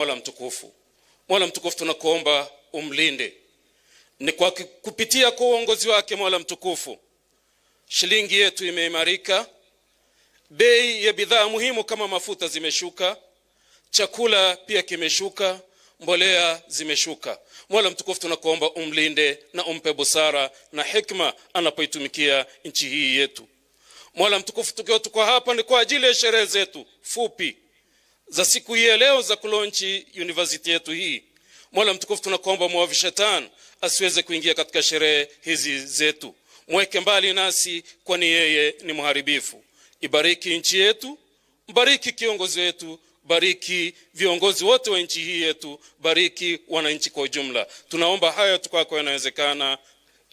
Mola mtukufu. Mola mtukufu tunakuomba umlinde. Ni kwa kupitia kwa uongozi wake Mola mtukufu, shilingi yetu imeimarika, bei ya bidhaa muhimu kama mafuta zimeshuka, chakula pia kimeshuka, mbolea zimeshuka. Mola mtukufu tunakuomba umlinde na umpe busara na hikma anapoitumikia nchi hii yetu. Mola mtukufu tukiwa tuko hapa ni kwa ajili ya sherehe zetu fupi za siku hii leo za kulonchi university yetu hii. Mola mtukufu tunakuomba muovu shetani asiweze kuingia katika sherehe hizi zetu. Mweke mbali nasi kwani yeye ni muharibifu. Ibariki nchi yetu, bariki kiongozi wetu, bariki viongozi wote wa nchi hii yetu, bariki wananchi kwa ujumla. Tunaomba haya tukako yanawezekana.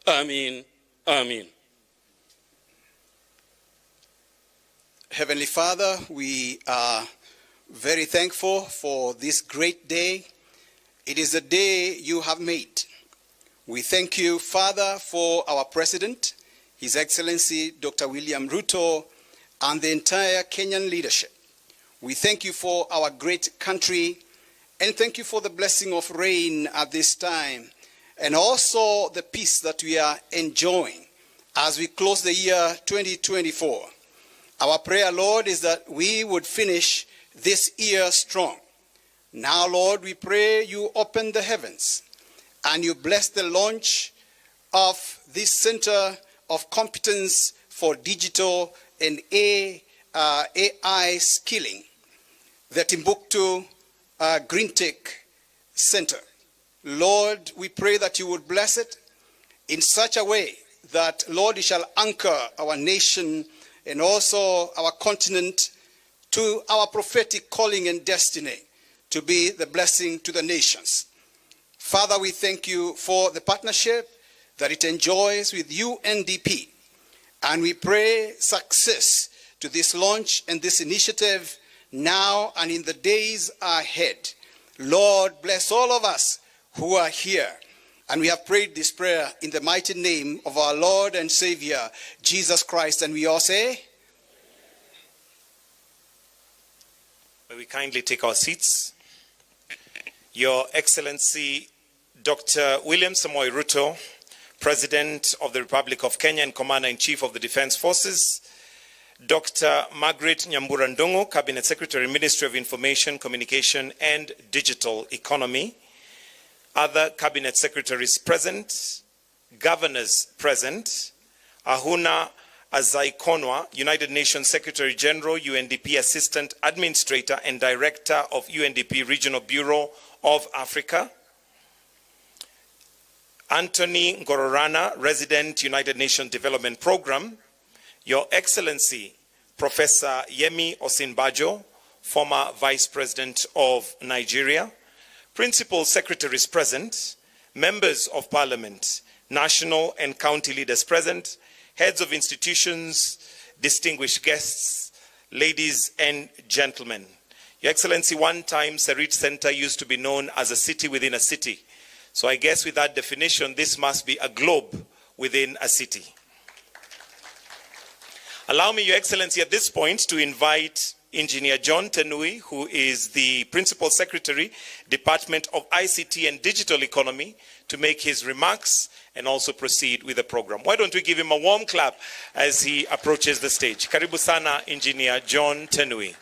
Amin. Amin. Heavenly Father, we are very thankful for this great day. It is a day you have made. We thank you, Father, for our President, His Excellency Dr. William Ruto, and the entire Kenyan leadership. We thank you for our great country, and thank you for the blessing of rain at this time, and also the peace that we are enjoying as we close the year 2024. Our prayer, Lord, is that we would finish this year strong. Now, Lord, we pray you open the heavens and you bless the launch of this Center of Competence for Digital and AI Skilling, the Timbuktu greentech Center. Lord, we pray that you would bless it in such a way that, Lord, it shall anchor our nation and also our continent to our prophetic calling and destiny to be the blessing to the nations. Father, we thank you for the partnership that it enjoys with UNDP. And we pray success to this launch and this initiative now and in the days ahead. Lord, bless all of us who are here. And we have prayed this prayer in the mighty name of our Lord and Savior, Jesus Christ. And we all say, may we kindly take our seats. Your Excellency, Dr. William Samoei Ruto, President of the Republic of Kenya and Commander-in-Chief of the Defense Forces, Dr. Margaret Nyambura Ndung'u, Cabinet Secretary, Ministry of Information, Communication and Digital Economy, other Cabinet Secretaries present, Governors present, Ahuna Azaikonwa, United Nations Secretary General, UNDP Assistant Administrator and Director of UNDP Regional Bureau of Africa, Anthony Ngororana, Resident United Nations Development Program, Your Excellency Professor Yemi Osinbajo, former Vice President of Nigeria, Principal Secretaries present, Members of Parliament, National and County Leaders present, Heads of institutions, distinguished guests, ladies and gentlemen. Your Excellency, one time Sarit Center used to be known as a city within a city. So I guess with that definition, this must be a globe within a city. Allow me, Your Excellency, at this point to invite Engineer John Tenui, who is the Principal Secretary, Department of ICT and Digital Economy, to make his remarks and also proceed with the program. Why don't we give him a warm clap as he approaches the stage. Karibu sana, Engineer John Tenui.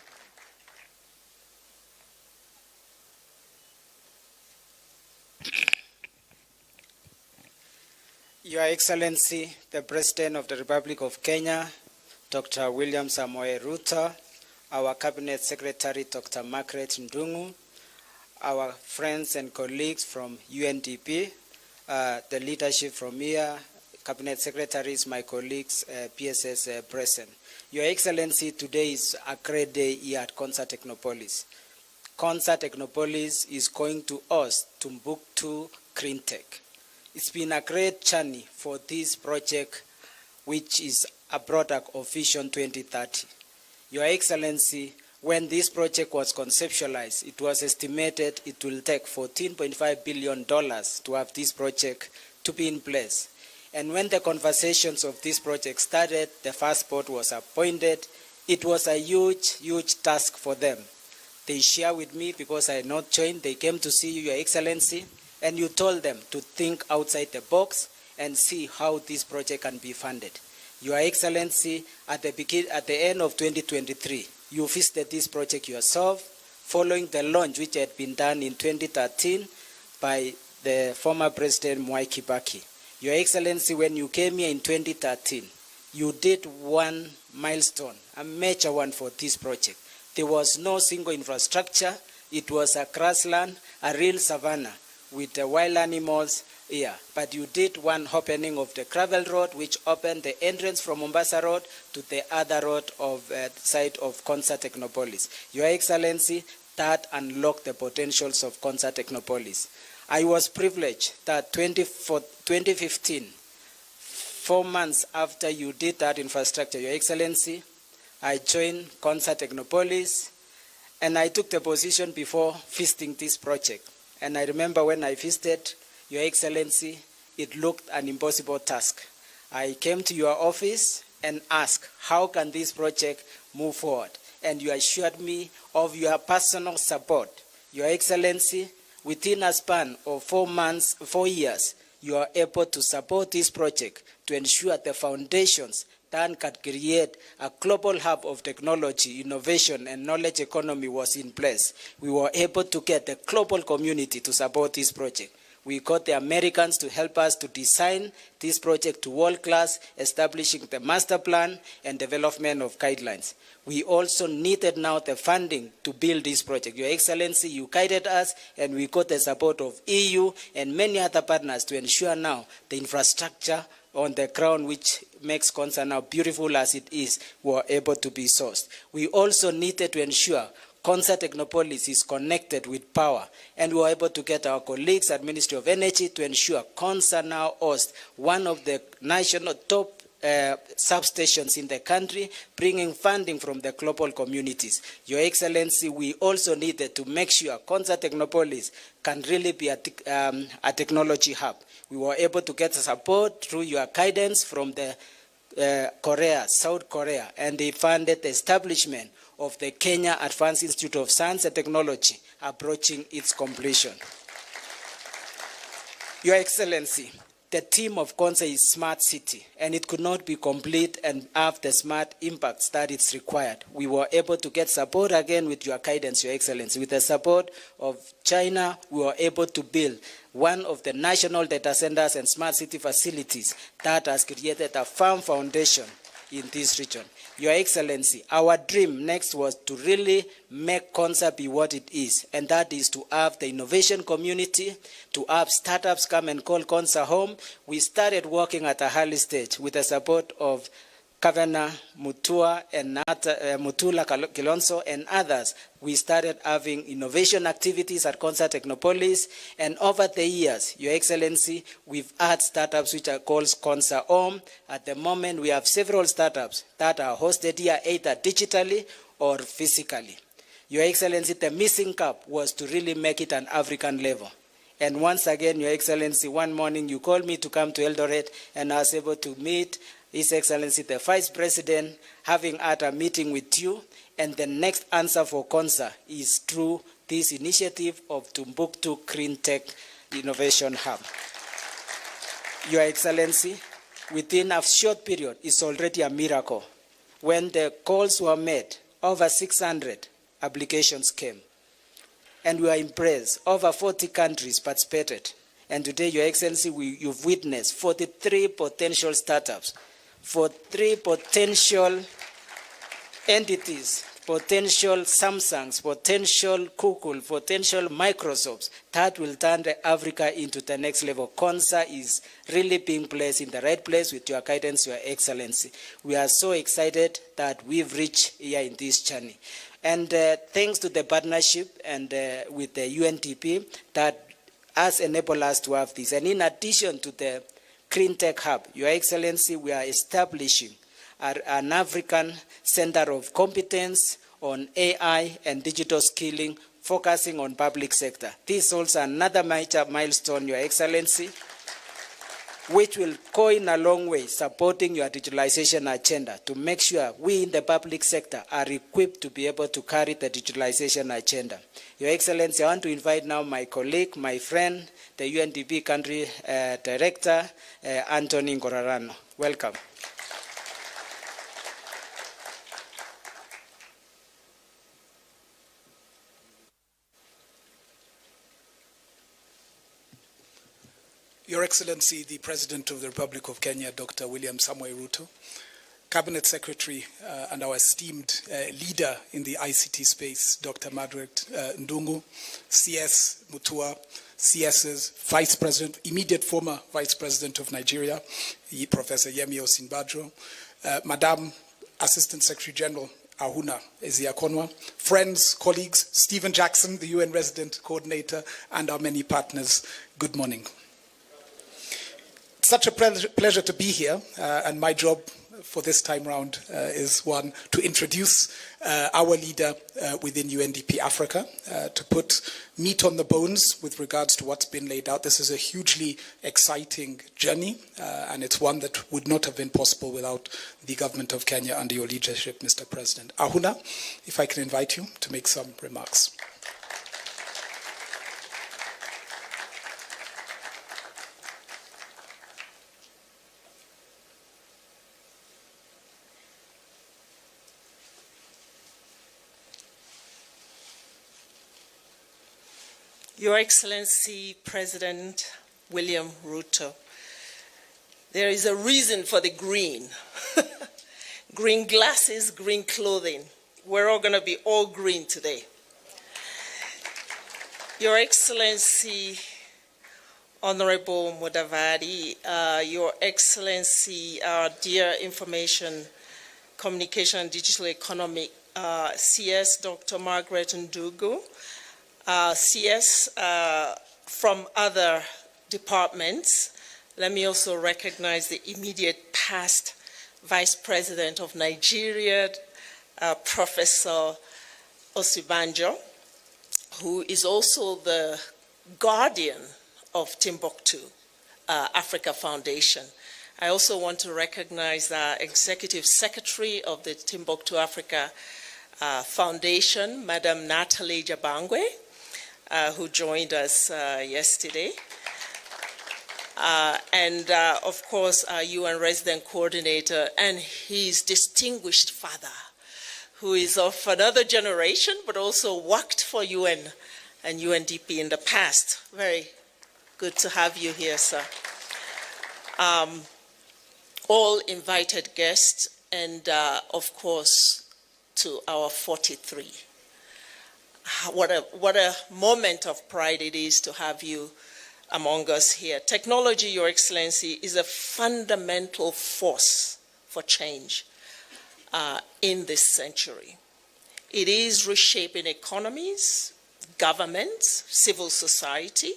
Your Excellency, the President of the Republic of Kenya, Dr. William Samoei Ruto, our Cabinet Secretary, Dr. Margaret Ndung'u, our friends and colleagues from UNDP, the leadership from here, Cabinet Secretaries, my colleagues, PSS present. Your Excellency, today is a great day here at Concert Technopolis. Concert Technopolis is going to host Timbuktu greentech. It's been a great journey for this project, which is a product of Vision 2030. Your Excellency, when this project was conceptualized, it was estimated it will take $14.5 billion to have this project to be in place. And when the conversations of this project started, the first board was appointed. It was a huge, huge task for them. They share with me because I had not joined. They came to see you, Your Excellency, and you told them to think outside the box and see how this project can be funded. Your Excellency, at the end of 2023, you visited this project yourself, following the launch which had been done in 2013 by the former President Mwai Kibaki. Your Excellency, when you came here in 2013, you did one milestone, a major one for this project. There was no single infrastructure. It was a grassland, a real savanna with the wild animals here. But you did one opening of the gravel road, which opened the entrance from Mombasa Road to the other road of side of Konza Technopolis. Your Excellency, that unlocked the potentials of Konza Technopolis. I was privileged that 2015, 4 months after you did that infrastructure, Your Excellency, I joined Konza Technopolis, and I took the position before visiting this project. And I remember when I visited, Your Excellency, it looked an impossible task. I came to your office and asked, how can this project move forward? And you assured me of your personal support. Your Excellency, within a span of 4 years, you are able to support this project to ensure the foundations that can create a global hub of technology, innovation, and knowledge economy was in place. We were able to get the global community to support this project. We got the Americans to help us to design this project to world class, establishing the master plan and development of guidelines. We also needed now the funding to build this project. Your Excellency, you guided us, and we got the support of EU and many other partners to ensure now the infrastructure on the ground, which makes Konza now beautiful as it is, were able to be sourced. We also needed to ensure Konza Technopolis is connected with power, and we were able to get our colleagues at Ministry of Energy to ensure Konza now hosts one of the national top substations in the country, bringing funding from the global communities. Your Excellency, we also needed to make sure Konza Technopolis can really be a technology hub. We were able to get support through your guidance from the South Korea, and they funded the establishment of the Kenya Advanced Institute of Science and Technology, approaching its completion. Your Excellency, the theme of Konza is smart city, and it could not be complete and have the smart impacts that it's required. We were able to get support again with your guidance, Your Excellency. With the support of China, we were able to build one of the national data centers and smart city facilities that has created a firm foundation in this region. Your Excellency, our dream next was to really make Konza be what it is, and that is to have the innovation community, to have startups come and call Konza home. We started working at a early stage with the support of Governor Mutula Kilonzo and others. We started having innovation activities at Konza Technopolis, and over the years, Your Excellency, we've had startups which are called Konza Home. At the moment, we have several startups that are hosted here either digitally or physically. Your Excellency, the missing gap was to really make it an African level. And once again, Your Excellency, one morning you called me to come to Eldoret, and I was able to meet His Excellency, the Vice President, having had a meeting with you, and the next answer for Konza is through this initiative of Timbuktu Greentech Innovation Hub. Your Excellency, within a short period, it's already a miracle. When the calls were made, over 600 applications came, and we were impressed. Over 40 countries participated, and today, Your Excellency, you've witnessed 43 potential startups, for 3 potential entities, potential Samsungs, potential Google, potential Microsofts, that will turn Africa into the next level. Konza is really being placed in the right place with your guidance, Your Excellency. We are so excited that we've reached here in this journey. And thanks to the partnership and with the UNDP that has enabled us to have this. And in addition to the greentech hub, Your Excellency, we are establishing an African center of competence on AI and digital skilling, focusing on public sector. This is also another major milestone, Your Excellency. which will go in a long way supporting your digitalization agenda to make sure we in the public sector are equipped to be able to carry the digitalization agenda. Your Excellency, I want to invite now my colleague, my friend, the UNDP Country Director, Anthony Ngorarano. Welcome. Your Excellency, the President of the Republic of Kenya, Dr. William Samoei Ruto, Cabinet Secretary and our esteemed leader in the ICT space, Dr. Margaret Ndungu, CS Mutua, CS's Vice President, immediate former Vice President of Nigeria, Professor Yemi Osinbajo, Madam Assistant Secretary General Ahuna Eziakonwa, friends, colleagues, Stephen Jackson, the UN Resident Coordinator, and our many partners, good morning. Such a pleasure to be here, and my job for this time round is one, to introduce our leader within UNDP Africa, to put meat on the bones with regards to what's been laid out. This is a hugely exciting journey, and it's one that would not have been possible without the government of Kenya under your leadership, Mr. President. Ahuna, if I can invite you to make some remarks. Your Excellency, President William Ruto, there is a reason for the green. Green glasses, green clothing. We're all going to be all green today. Your Excellency, Honorable Mudavadi, Your Excellency, our dear Information, Communication and Digital Economy, CS Dr. Margaret Ndungu, CS from other departments. Let me also recognize the immediate past Vice President of Nigeria, Professor Osinbajo, who is also the guardian of Timbuktu Africa Foundation. I also want to recognize the Executive Secretary of the Timbuktu Africa Foundation, Madam Natalie Jabangwe, who joined us yesterday. And of course, our UN Resident Coordinator and his distinguished father, who is of another generation, but also worked for UN and UNDP in the past. Very good to have you here, sir. All invited guests, and of course, to our 43. What a moment of pride it is to have you among us here. Technology, Your Excellency, is a fundamental force for change in this century. It is reshaping economies, governments, civil society,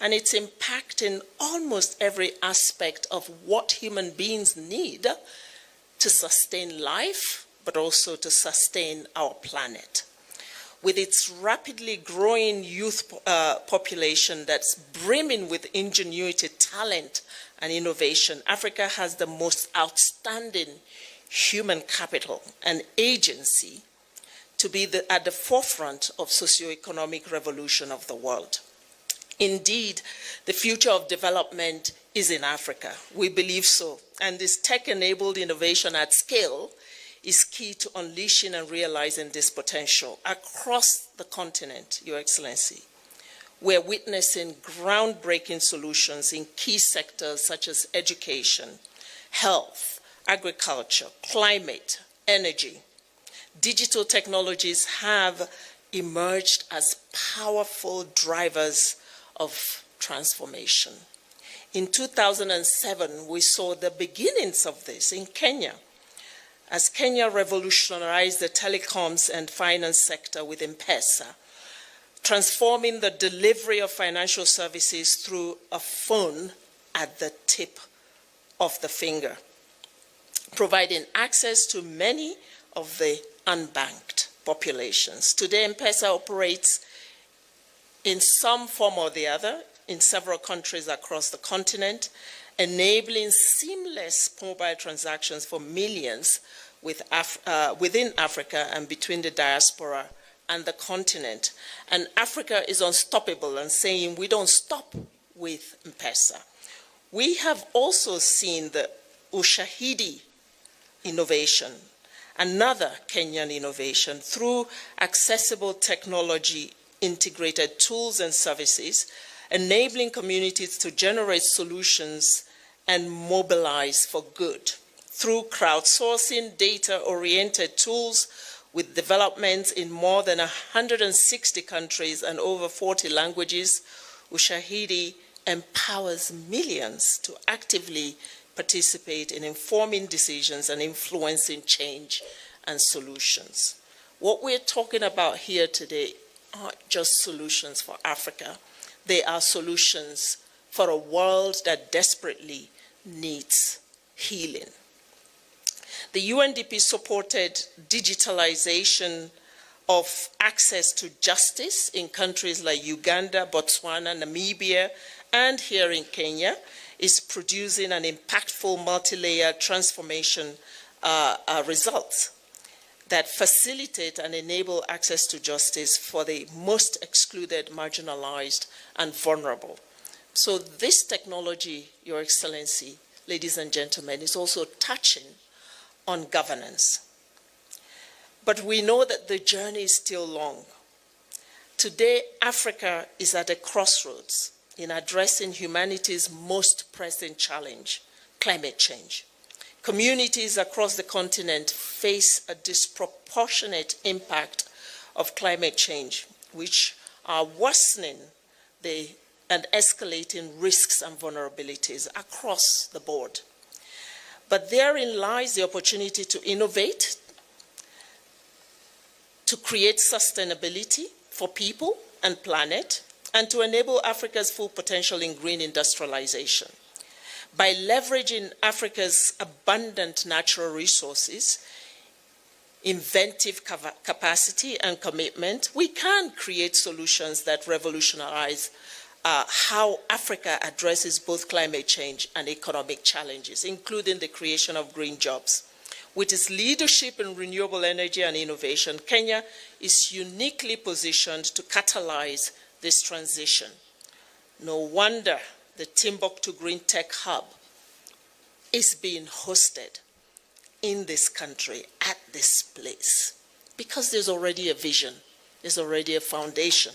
and it's impacting almost every aspect of what human beings need to sustain life, but also to sustain our planet. With its rapidly growing youth population that's brimming with ingenuity, talent, and innovation, Africa has the most outstanding human capital and agency to be at the forefront of socio-economic revolution of the world. Indeed, the future of development is in Africa. We believe so. And this tech-enabled innovation at scale is key to unleashing and realizing this potential across the continent, Your Excellency. We're witnessing groundbreaking solutions in key sectors such as education, health, agriculture, climate, energy. Digital technologies have emerged as powerful drivers of transformation. In 2007, we saw the beginnings of this in Kenya, as Kenya revolutionized the telecoms and finance sector with M-Pesa, transforming the delivery of financial services through a phone at the tip of the finger, providing access to many of the unbanked populations. Today, M-Pesa operates in some form or the other in several countries across the continent, enabling seamless mobile transactions for millions within Africa and between the diaspora and the continent. And Africa is unstoppable and saying we don't stop with M-Pesa. We have also seen the Ushahidi innovation, another Kenyan innovation, through accessible technology, integrated tools and services, enabling communities to generate solutions and mobilize for good. Through crowdsourcing, data-oriented tools with developments in more than 160 countries and over 40 languages, Ushahidi empowers millions to actively participate in informing decisions and influencing change and solutions. What we're talking about here today aren't just solutions for Africa. They are solutions for a world that desperately needs healing. The UNDP supported digitalization of access to justice in countries like Uganda, Botswana, Namibia, and here in Kenya, is producing an impactful multi-layer transformation results that facilitate and enable access to justice for the most excluded, marginalized, and vulnerable. So this technology, Your Excellency, ladies and gentlemen, is also touching on governance. But we know that the journey is still long. Today, Africa is at a crossroads in addressing humanity's most pressing challenge, climate change. Communities across the continent face a disproportionate impact of climate change, which are worsening and escalating risks and vulnerabilities across the board. But therein lies the opportunity to innovate, to create sustainability for people and planet, and to enable Africa's full potential in green industrialization. By leveraging Africa's abundant natural resources, inventive capacity and commitment, we can create solutions that revolutionize how Africa addresses both climate change and economic challenges, including the creation of green jobs. With its leadership in renewable energy and innovation, Kenya is uniquely positioned to catalyze this transition. No wonder the Timbuktu Greentech Hub is being hosted in this country at this place, because there's already a vision, there's already a foundation.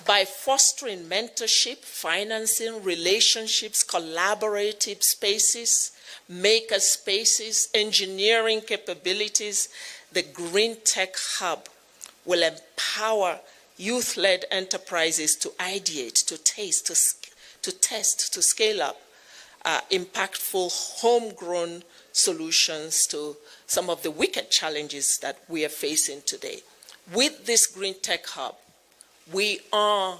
By fostering mentorship, financing, relationships, collaborative spaces, maker spaces, engineering capabilities, the Greentech Hub will empower youth-led enterprises to ideate, to test, to scale up impactful homegrown solutions to some of the wicked challenges that we are facing today. With this Greentech Hub, we are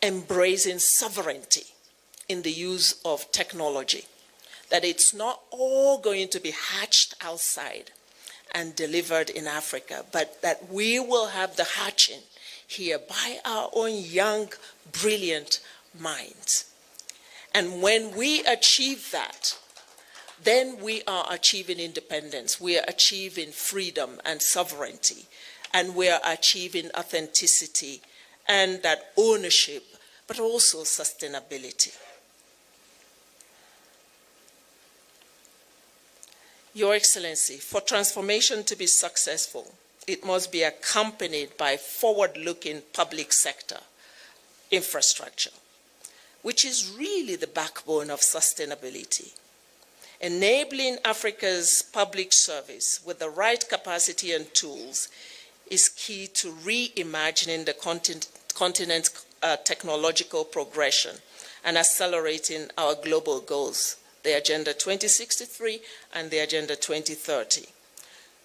embracing sovereignty in the use of technology, that it's not all going to be hatched outside and delivered in Africa, but that we will have the hatching here by our own young, brilliant minds. And when we achieve that, then we are achieving independence, we are achieving freedom and sovereignty, and we are achieving authenticity and that ownership, but also sustainability. Your Excellency, for transformation to be successful, it must be accompanied by forward-looking public sector infrastructure, which is really the backbone of sustainability. Enabling Africa's public service with the right capacity and tools is key to reimagining the continent's technological progression and accelerating our global goals, the Agenda 2063 and the Agenda 2030.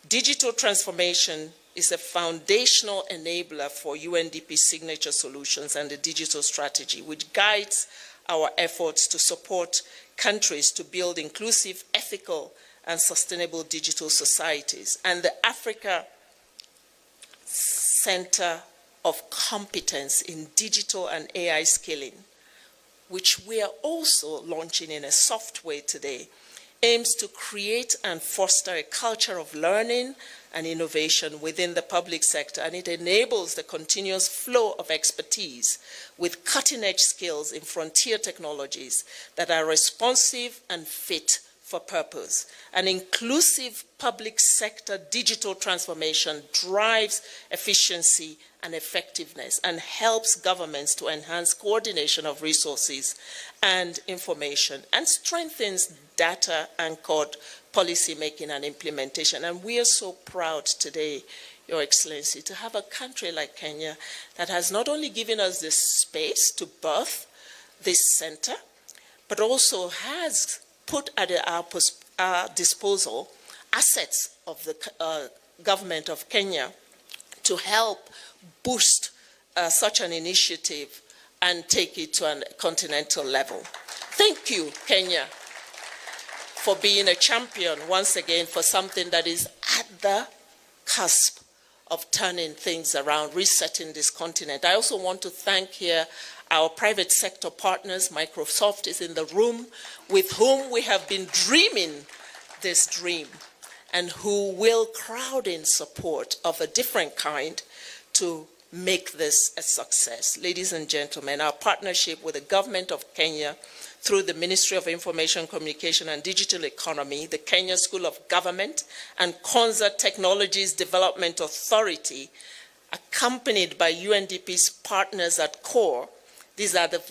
Digital transformation is a foundational enabler for UNDP signature solutions and the digital strategy, which guides our efforts to support countries to build inclusive, ethical, and sustainable digital societies. And the Africa Center of competence in digital and AI skilling, which we are also launching in a soft way today, aims to create and foster a culture of learning and innovation within the public sector, and it enables the continuous flow of expertise with cutting-edge skills in frontier technologies that are responsive and fit for purpose. An inclusive public sector digital transformation drives efficiency and effectiveness and helps governments to enhance coordination of resources and information and strengthens data-anchored policy making and implementation. And we are so proud today, Your Excellency, to have a country like Kenya that has not only given us this space to birth this center, but also has put at our disposal assets of the government of Kenya to help boost such an initiative and take it to a continental level. Thank you, Kenya, for being a champion once again for something that is at the cusp of turning things around, resetting this continent. I also want to thank here our private sector partners. Microsoft is in the room, with whom we have been dreaming this dream and who will crowd in support of a different kind to make this a success. Ladies and gentlemen, our partnership with the government of Kenya through the Ministry of Information, Communication and Digital Economy, the Kenya School of Government, and Konza Technologies Development Authority, accompanied by UNDP's partners at CORE. These are the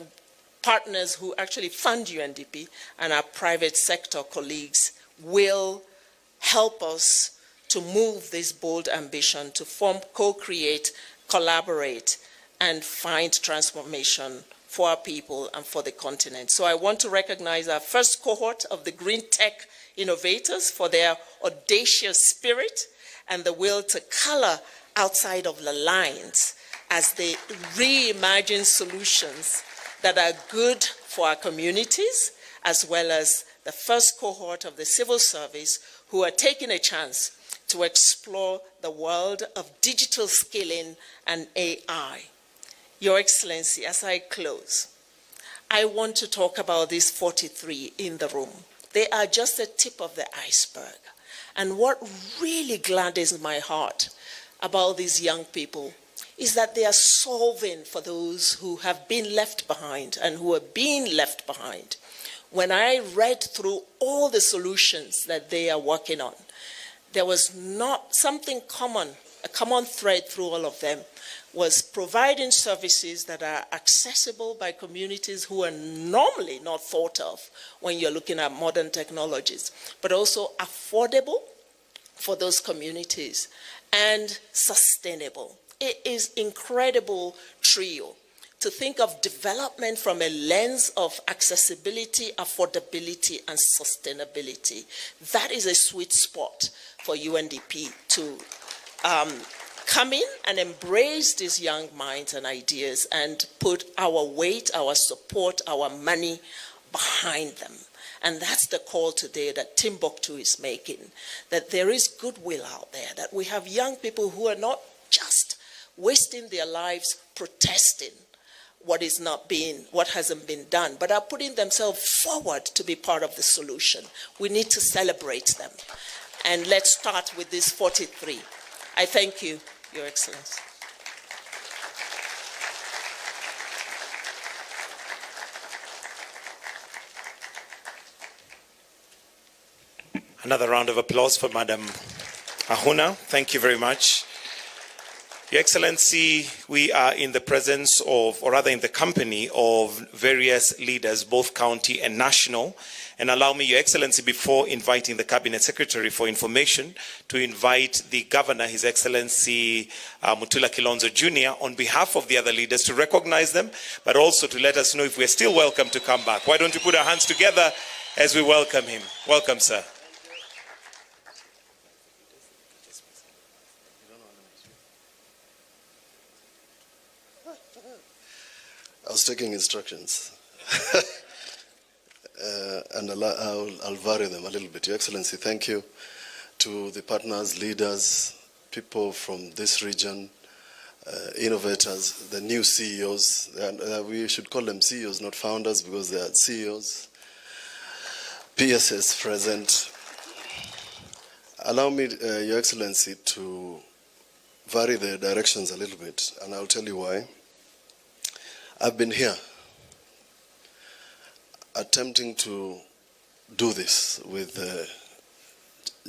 partners who actually fund UNDP, and our private sector colleagues will help us to move this bold ambition to form, co-create, collaborate, and find transformation for our people and for the continent. So I want to recognize our first cohort of the green tech innovators for their audacious spirit and the will to color outside of the lines as they reimagine solutions that are good for our communities, as well as the first cohort of the civil service who are taking a chance to explore the world of digital skilling and AI. Your Excellency, as I close, I want to talk about these 43 in the room. They are just the tip of the iceberg. And what really gladdens my heart about these young people is that they are solving for those who have been left behind and who are being left behind. When I read through all the solutions that they are working on, there was not something common, a common thread through all of them was providing services that are accessible by communities who are normally not thought of when you're looking at modern technologies, but also affordable for those communities and sustainable. It is incredible trio to think of development from a lens of accessibility, affordability, and sustainability. That is a sweet spot for UNDP to come in and embrace these young minds and ideas and put our weight, our support, our money behind them. And that's the call today that Timbuktu is making, that there is goodwill out there, that we have young people who are not just wasting their lives protesting what hasn't been done, but are putting themselves forward to be part of the solution. We need to celebrate them. And let's start with these 43. I thank you, Your Excellency. Another round of applause for Madam Ahuna. Thank you very much. Your Excellency, we are in the presence of, or rather in the company of various leaders, both county and national. And allow me, Your Excellency, before inviting the Cabinet Secretary for information, to invite the Governor, His Excellency Mutula Kilonzo Jr., on behalf of the other leaders to recognize them, but also to let us know if we're still welcome to come back. Why don't we put our hands together as we welcome him? Welcome, sir. I was taking instructions. And I'll vary them a little bit. Your Excellency, thank you to the partners, leaders, people from this region, innovators, the new CEOs, and we should call them CEOs, not founders, because they are CEOs. PSS present. Allow me, Your Excellency, to vary the directions a little bit, and I'll tell you why. I've been here attempting to do this with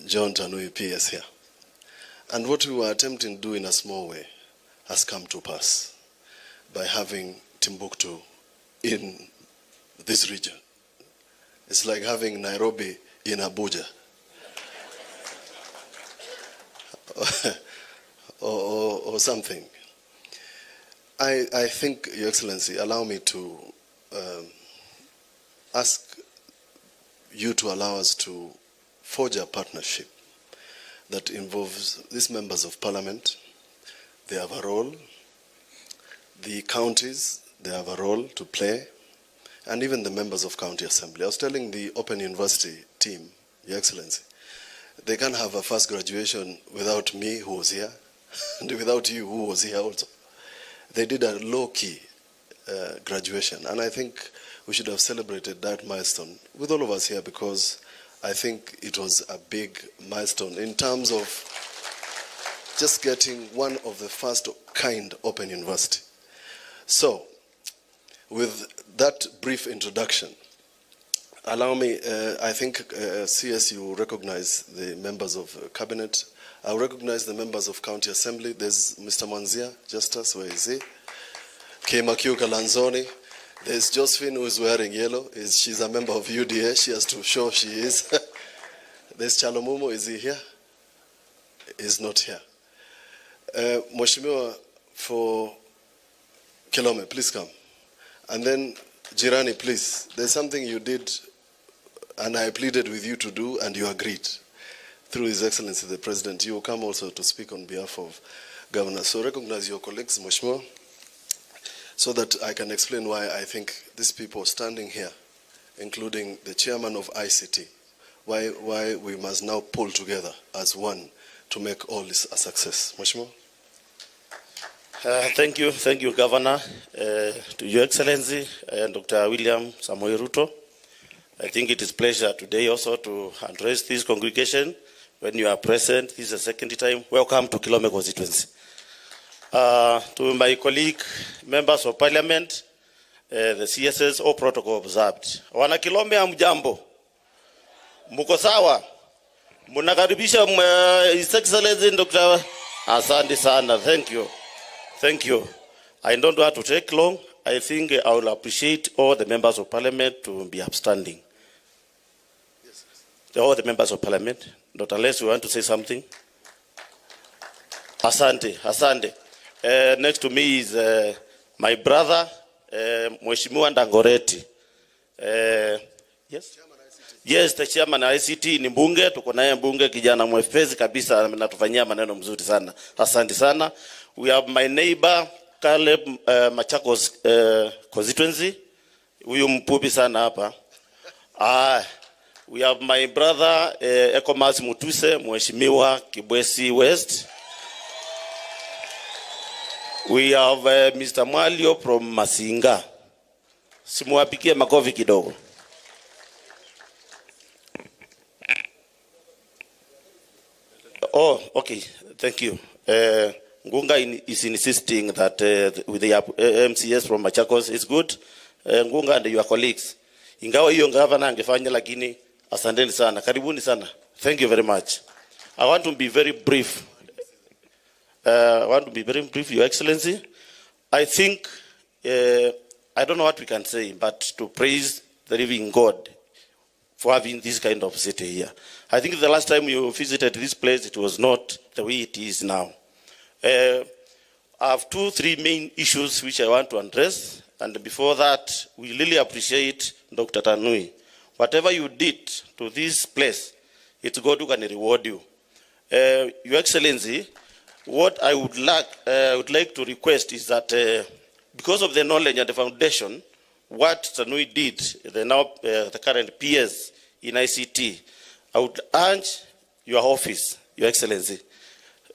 John Tanui PS here. And what we were attempting to do in a small way has come to pass by having Timbuktu in this region. It's like having Nairobi in Abuja. or something. I think, Your Excellency, allow me to ask you to allow us to forge a partnership that involves these members of parliament. They have a role. The counties, they have a role to play. And even the members of county assembly. I was telling the Open University team, Your Excellency, they can't have a first graduation without me, who was here, and without you, who was here also. They did a low-key graduation, and I think we should have celebrated that milestone with all of us here, because I think it was a big milestone in terms of just getting one of the first kind Open University. So, with that brief introduction, allow me, I think CSU recognize the members of cabinet. I recognize the members of county assembly. There's Mr. Manzia, Justus, where is he? Kemakiu Kalanzoni. There's Josephine, who is wearing yellow. She's a member of UDA. She has to show she is. There's Chalomumo, is he here? He's not here. Mheshimiwa for Kilome, please come. And then Jirani, please. There's something you did and I pleaded with you to do, and you agreed. Through His Excellency the President, you will come also to speak on behalf of Governor. So recognize your colleagues, Mheshimiwa, so that I can explain why I think these people standing here, including the chairman of ICT, why we must now pull together as one to make all this a success. Mheshimiwa. Thank you, Governor. To Your Excellency, Dr. William Samoei Ruto. I think it is a pleasure today also to address this congregation. When you are present, this is the second time. Welcome to Kilome constituency. To my colleague, members of parliament, the CSS, all protocol observed. Wana Kilome hamjambo. Muko sawa? Munakaribisha His Excellency Dr. Asante sana. Thank you. Thank you. I don't want to take long. I think I will appreciate all the members of parliament to be upstanding. Yes. All the members of parliament. Not unless you want to say something. Asante. Next to me is my brother, Mheshimiwa Ndangoreti. Yes? Yes, the chairman of ICT ni mbunge. Tuko naye mbunge kijana mwepesi kabisa, anatufanyia maneno mzuri sana. Asante sana. We have my neighbor, Caleb Machakos constituency. Huyu mpupi sana hapa. We have my brother Ekomas Mutuse, Mheshimiwa Kibwesi West. We have Mr. Mwalio from Masinga. Simuwapikie makofi kidogo. Oh, okay. Thank you. Ngunga is insisting that with the MCS from Machakos is good. Ngunga and your colleagues. Ingawa hiyo governor angefanya, lakini asanteni sana. Karibuni sana. Thank you very much. I want to be very brief. Your Excellency. I think, I don't know what we can say, but to praise the living God for having this kind of city here. I think the last time you visited this place, it was not the way it is now. I have 2-3 main issues which I want to address. And before that, we really appreciate Dr. Tanui. Whatever you did to this place, it's God who can reward you. Your Excellency, what I would like to request is that because of the knowledge and the foundation, what Tanui did, the current PS in ICT, I would urge your office, Your Excellency,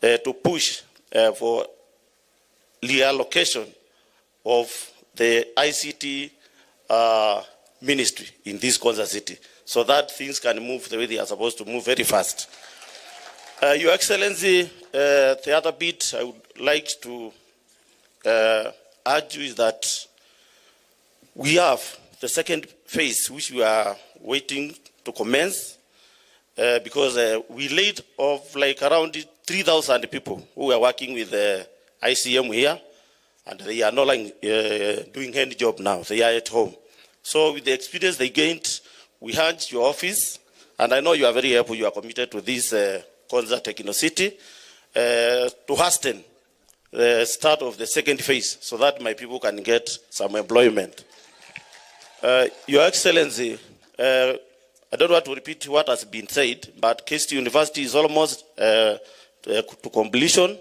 to push for reallocation of the ICT ministry in this Konza city, so that things can move the way they are supposed to move very fast. Your Excellency, the other bit I would like to urge you is that we have the second phase, which we are waiting to commence, because we laid off like around 3,000 people who are working with ICM here, and they are no longer doing any job now. They are at home. So with the experience they gained, we urge your office, and I know you are very helpful, you are committed to this Konza Techno City, to hasten the start of the second phase so that my people can get some employment. Your Excellency, I don't want to repeat what has been said, but KST University is almost to completion.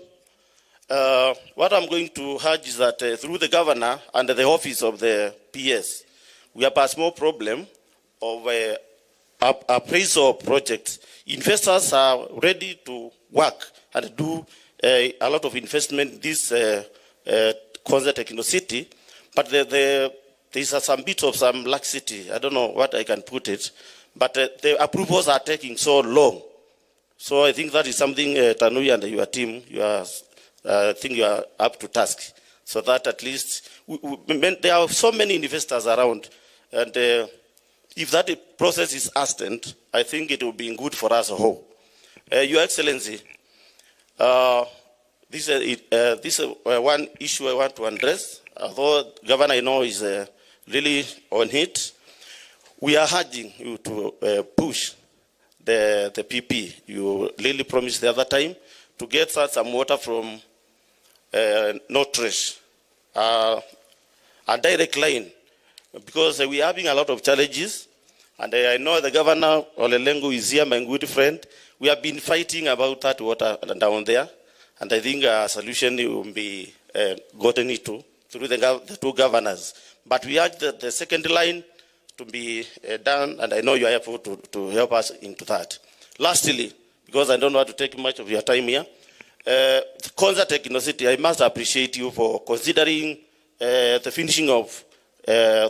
What I'm going to urge is that through the governor and the office of the PS, we have a small problem of appraisal projects. Investors are ready to work and do a lot of investment in this Konza Techno City, but there is some bit of some laxity. I don't know what I can put it, but the approvals are taking so long. So I think that is something, Tanui and your team, I think you are up to task, so that at least there are so many investors around, and if that process is hastened, I think it will be good for us all. Your Excellency, this is one issue I want to address. Although Governor, I know, is really on it, we are urging you to push the PP. You really promised the other time to get some water from Northridge, a direct line, because we are having a lot of challenges, and I know the Governor Olelengu is here, my good friend. We have been fighting about that water down there, and I think a solution will be gotten into through the two governors. But we urge the second line to be done, and I know you are able to help us into that. Lastly, because I don't want to take much of your time here, Konza Techno City, I must appreciate you for considering the finishing of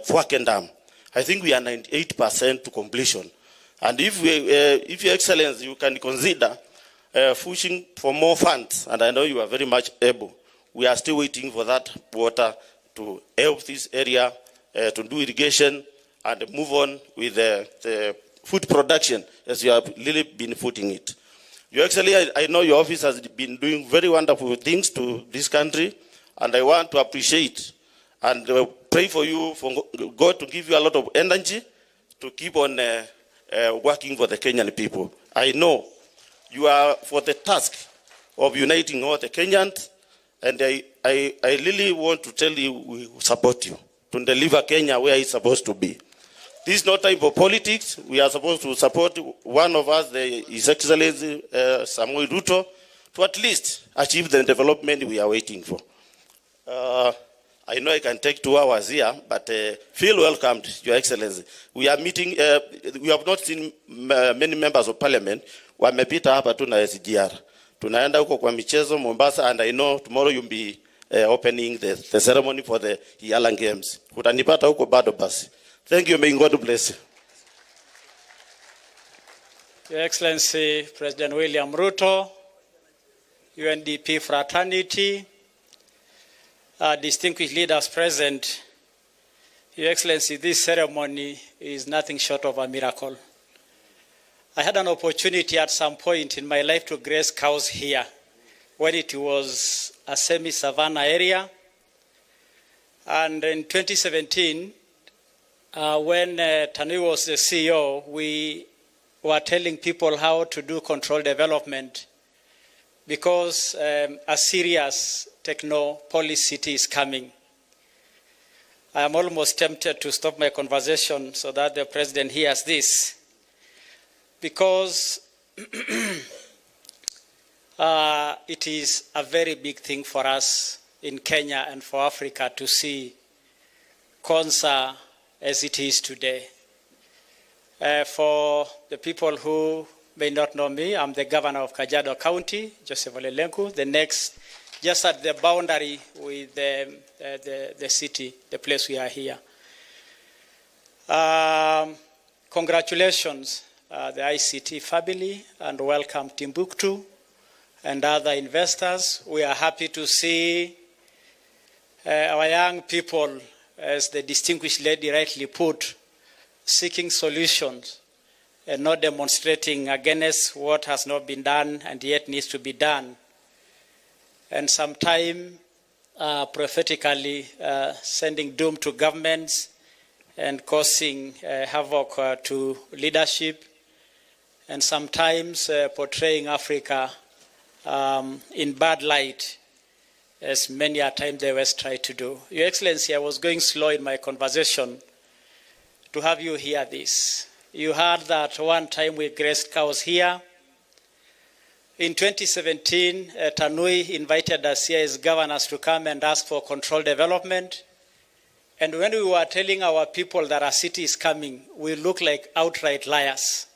Thwaken Dam. I think we are 98% to completion. And if Your Excellency, you can consider pushing for more funds, and I know you are very much able. We are still waiting for that water to help this area to do irrigation and move on with the food production as you have really been putting it. Your Excellency, I know your office has been doing very wonderful things to this country, and I want to appreciate and pray for you, for God to give you a lot of energy to keep on working for the Kenyan people. I know you are for the task of uniting all the Kenyans, and I really want to tell you we support you to deliver Kenya where it's supposed to be. This is not time for politics. We are supposed to support one of us, His Excellency Samuel RUTO, to at least achieve the development we are waiting for. I know I can take 2 hours here, but feel welcomed, Your Excellency. We are meeting, we have not seen many members of parliament. Wamepita hapa tu na SGR. Tunaenda huko kwa michezo Mombasa, and I know tomorrow you'll be opening the ceremony for the Yala Games. Utanipata huko bado basi. Thank you, may God bless you. Your Excellency, President William RUTO, UNDP fraternity, distinguished leaders present, Your Excellency, this ceremony is nothing short of a miracle. I had an opportunity at some point in my life to graze cows here when it was a semi-savanna area. And in 2017, when Tanui was the CEO, we were telling people how to do controlled development because a serious techno-policy city is coming. I am almost tempted to stop my conversation so that the President hears this, because it is a very big thing for us in Kenya and for Africa to see Konza as it is today. For the people who may not know me, I'm the governor of Kajiado County, Joseph Olelengu. The next just at the boundary with the city, the place we are here. Congratulations, the ICT family, and welcome Timbuktu and other investors. We are happy to see our young people, as the distinguished lady rightly put, seeking solutions and not demonstrating against what has not been done and yet needs to be done. And sometime prophetically sending doom to governments and causing havoc to leadership, and sometimes portraying Africa in bad light, as many a time the West tried to do. Your Excellency, I was going slow in my conversation to have you hear this. You heard that one time we grazed cows here. In 2017, Tanui invited us here as governors to come and ask for controlled development. And when we were telling our people that our city is coming, we looked like outright liars.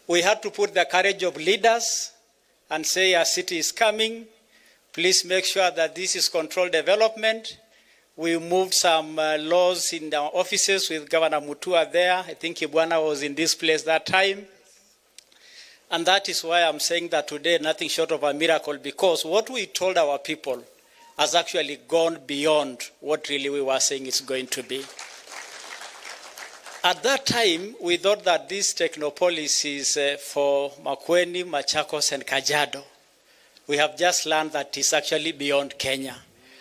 We had to put the courage of leaders and say our city is coming. Please make sure that this is controlled development. We moved some laws in our offices with Governor Mutua there. I think Ibwana was in this place that time. And that is why I'm saying that today nothing short of a miracle, because what we told our people has actually gone beyond what really we were saying it's going to be. At that time, we thought that this technopolis is for Makueni, Machakos, and Kajiado. We have just learned that it's actually beyond Kenya.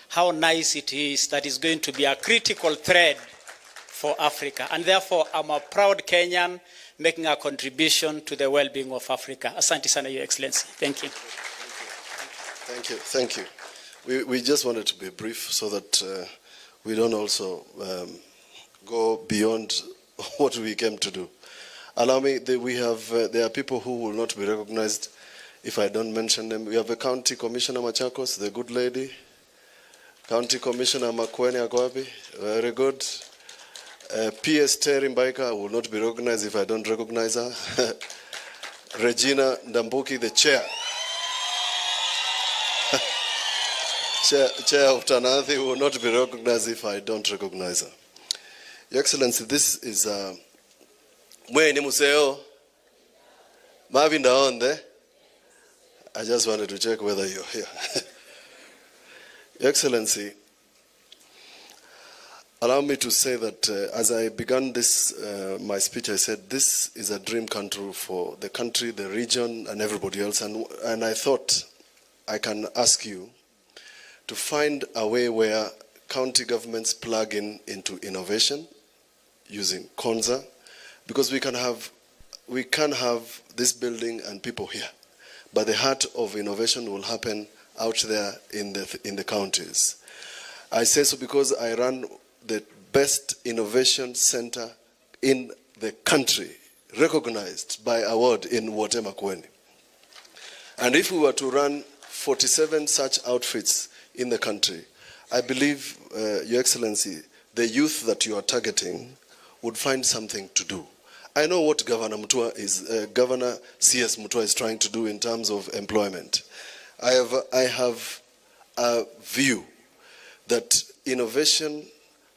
How nice it is that it's going to be a critical thread for Africa. And therefore, I'm a proud Kenyan making a contribution to the well-being of Africa. Asante sana, Your Excellency. Thank you. Thank you. Thank you. We just wanted to be brief so that we don't also go beyond what we came to do. Allow me, there are people who will not be recognized if I don't mention them. We have a County Commissioner Machakos, the good lady. County Commissioner Makueni Akwapi, very good. PS Terry Mbaika will not be recognized if I don't recognize her. Regina Ndambuki, the chair. Chair of Tanathi will not be recognized if I don't recognize her. Your Excellency, this is Mweni Museo. Marvin down there. I just wanted to check whether you're here. Your Excellency, allow me to say that as I began this, my speech, I said this is a dream come true for the country, the region, and everybody else. And I thought I can ask you to find a way where county governments plug into innovation using Konza, because we can have this building and people here, but the heart of innovation will happen out there in the counties. I say so because I run the best innovation center in the country, recognized by award in Makueni. And if we were to run 47 such outfits in the country, I believe, Your Excellency, the youth that you are targeting would find something to do. I know what Governor CS Mutua is trying to do in terms of employment. I have a view that innovation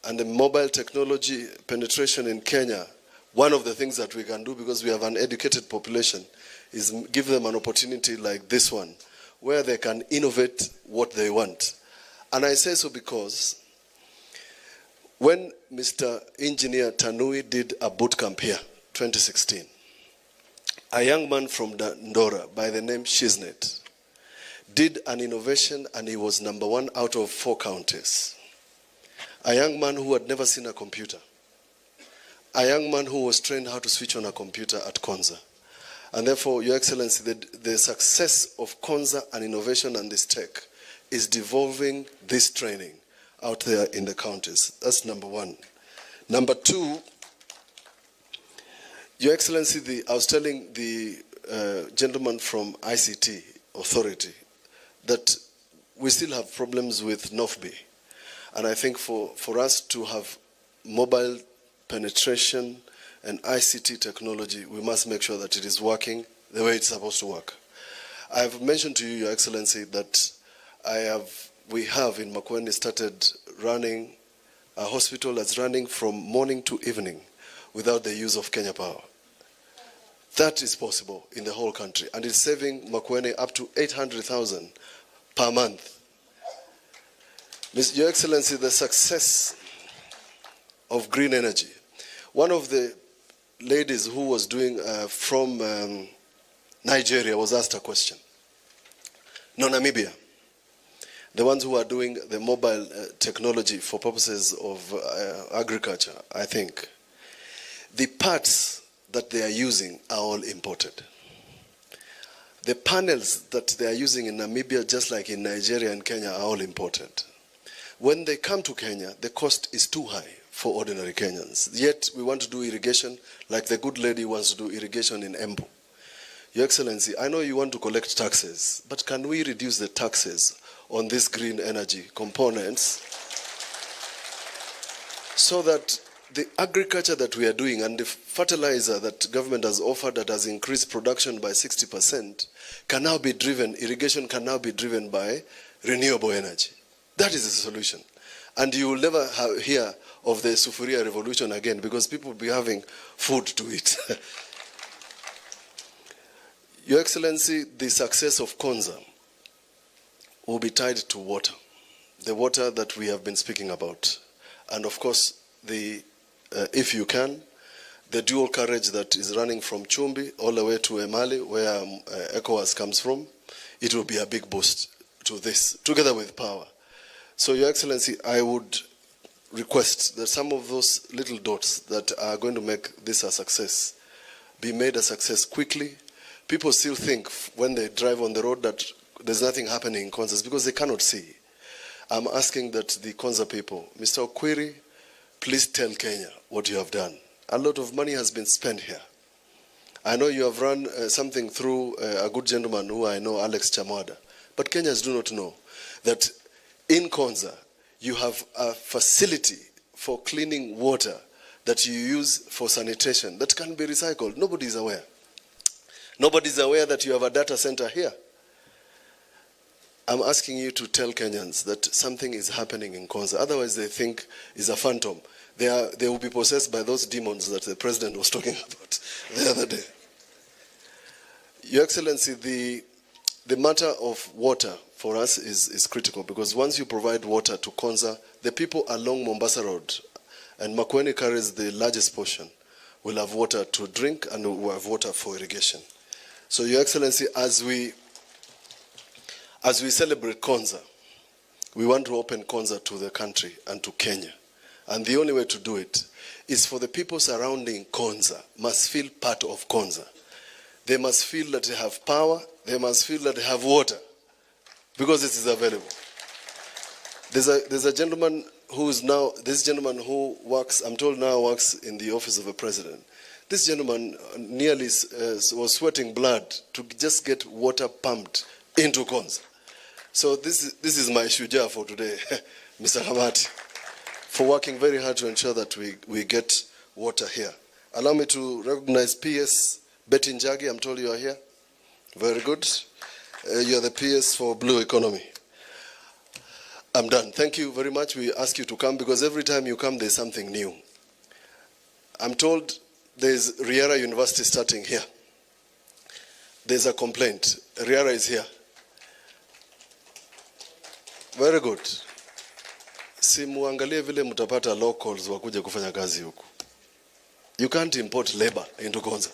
and the mobile technology penetration in Kenya, one of the things that we can do, because we have an educated population, is give them an opportunity like this one, where they can innovate what they want. And I say so because when Mr. Engineer Tanui did a boot camp here, 2016, a young man from Ndora by the name Shiznet did an innovation, and he was #1 out of 4 counties. A young man who had never seen a computer. A young man who was trained how to switch on a computer at Konza. And therefore, Your Excellency, the success of Konza and innovation and this tech is devolving this training out there in the counties. That's #1. #2, Your Excellency, I was telling the gentleman from ICT Authority that we still have problems with NOFB. And I think for us to have mobile penetration and ICT technology, we must make sure that it is working the way it's supposed to work. I've mentioned to you, Your Excellency, that we have in Makueni started running a hospital that's running from morning to evening without the use of Kenya Power. That is possible in the whole country, and it's saving Makueni up to 800,000 per month. Your Excellency, the success of green energy. One of the ladies who was doing from Nigeria was asked a question. No, Namibia. The ones who are doing the mobile technology for purposes of agriculture, I think. The parts that they are using are all imported. The panels that they are using in Namibia, just like in Nigeria and Kenya, are all imported. When they come to Kenya, the cost is too high for ordinary Kenyans. Yet we want to do irrigation like the good lady wants to do irrigation in Embu. Your Excellency, I know you want to collect taxes, but can we reduce the taxes on these green energy components so that the agriculture that we are doing and the fertilizer that government has offered that has increased production by 60% can now be driven, irrigation can now be driven by renewable energy. That is the solution. And you will never hear of the Sufuria revolution again because people will be having food to eat. Your Excellency, the success of Konza will be tied to water, the water that we have been speaking about. And of course, if you can, the dual carriage that is running from Chumbi all the way to Emali, where ECOWAS comes from, it will be a big boost to this, together with power. So, Your Excellency, I would request that some of those little dots that are going to make this a success be made a success quickly. People still think when they drive on the road that there's nothing happening in Konza because they cannot see. I'm asking that the Konza people, Mr. Okwiri, please tell Kenya what you have done. A lot of money has been spent here. I know you have run something through a good gentleman who I know, Alex Chamwada, but Kenyans do not know that in Konza, you have a facility for cleaning water that you use for sanitation that can be recycled. Nobody is aware. Nobody is aware that you have a data center here. I'm asking you to tell Kenyans that something is happening in Konza. Otherwise, they think it's a phantom. They will be possessed by those demons that the president was talking about the other day. Your Excellency, the matter of water for us is critical because once you provide water to Konza, the people along Mombasa Road, and Makueni carries the largest portion, will have water to drink and will have water for irrigation. So, Your Excellency, as we celebrate Konza, we want to open Konza to the country and to Kenya. And the only way to do it is for the people surrounding Konza must feel part of Konza. They must feel that they have power, they must feel that they have water, because it is available. There's a gentleman who is now, this gentleman who works, I'm told now works in the office of a president. This gentleman nearly was sweating blood to just get water pumped into Konza. So this is my shuja for today, Mr. Hamati, for working very hard to ensure that we get water here. Allow me to recognize PS Betty Njagi. I'm told you are here. Very good. You are the PS for Blue Economy. I'm done. Thank you very much. We ask you to come because every time you come, there's something new. I'm told there's Riara University starting here. There's a complaint. Riara is here. Very good. Simuangalie vile mtapata locals wakuje kufanya kazi huku. You can't import labor into Konza.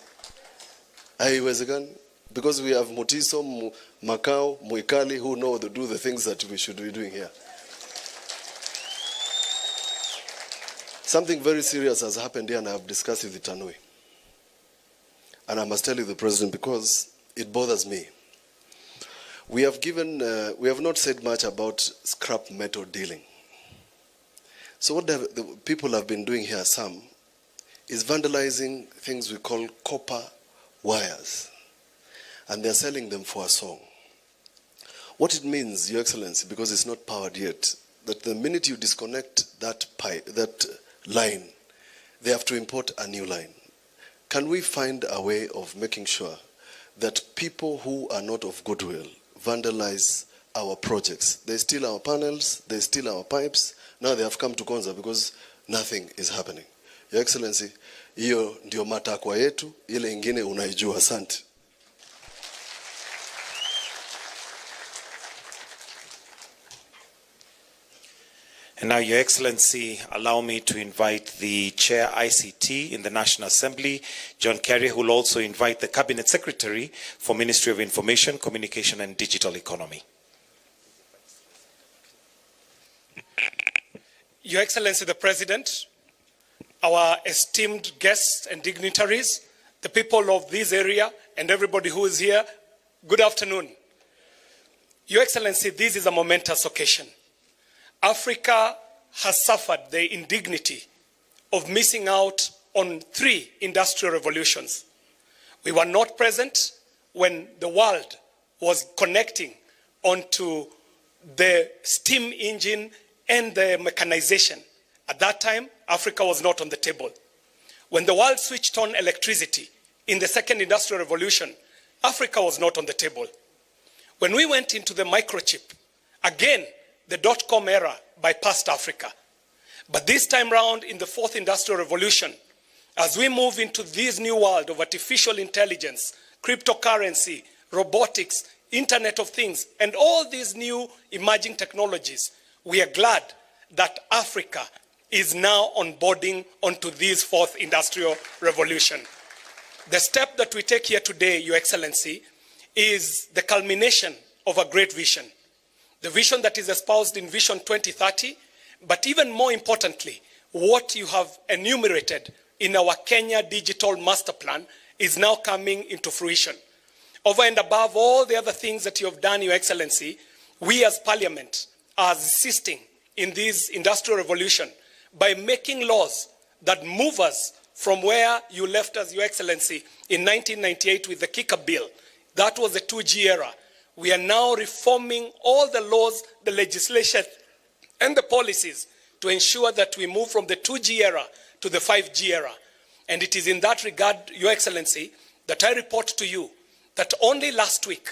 Haiwezekani. Because we have Mutiso, Makau, Muikali who know to do the things that we should be doing here. Something very serious has happened here and I have discussed it with Tanui. And I must tell you the President because it bothers me. We have not said much about scrap metal dealing. So what the people have been doing here, some, is vandalizing things we call copper wires. And they're selling them for a song. What it means, Your Excellency, because it's not powered yet, that the minute you disconnect that line, they have to import a new line. Can we find a way of making sure that people who are not of goodwill vandalize our projects. They steal our panels, they steal our pipes. Now they have come to Konza because nothing is happening. Your Excellency, hiyo ndio matakwa yetu, ile ingine unaijua. Asante. And now, Your Excellency, allow me to invite the Chair ICT in the National Assembly, John Kerry, who will also invite the Cabinet Secretary for Ministry of Information, Communication and Digital Economy. Your Excellency the President, our esteemed guests and dignitaries, the people of this area and everybody who is here, good afternoon. Your Excellency, this is a momentous occasion. Africa has suffered the indignity of missing out on 3 industrial revolutions. We were not present when the world was connecting onto the steam engine and the mechanization. At that time, Africa was not on the table. When the world switched on electricity in the 2nd industrial revolution, Africa was not on the table. When we went into the microchip, again, the dot-com era bypassed Africa. But this time round in the 4th industrial revolution, as we move into this new world of artificial intelligence, cryptocurrency, robotics, Internet of Things, and all these new emerging technologies, we are glad that Africa is now onboarding onto this 4th industrial revolution. The step that we take here today, Your Excellency, is the culmination of a great vision. The vision that is espoused in Vision 2030, but even more importantly, what you have enumerated in our Kenya Digital Master Plan is now coming into fruition. Over and above all the other things that you have done, Your Excellency, we as Parliament are assisting in this industrial revolution by making laws that move us from where you left us, Your Excellency, in 1998 with the Kicker Bill. That was the 2G era. We are now reforming all the laws, the legislation, and the policies to ensure that we move from the 2G era to the 5G era. And it is in that regard, Your Excellency, that I report to you that only last week,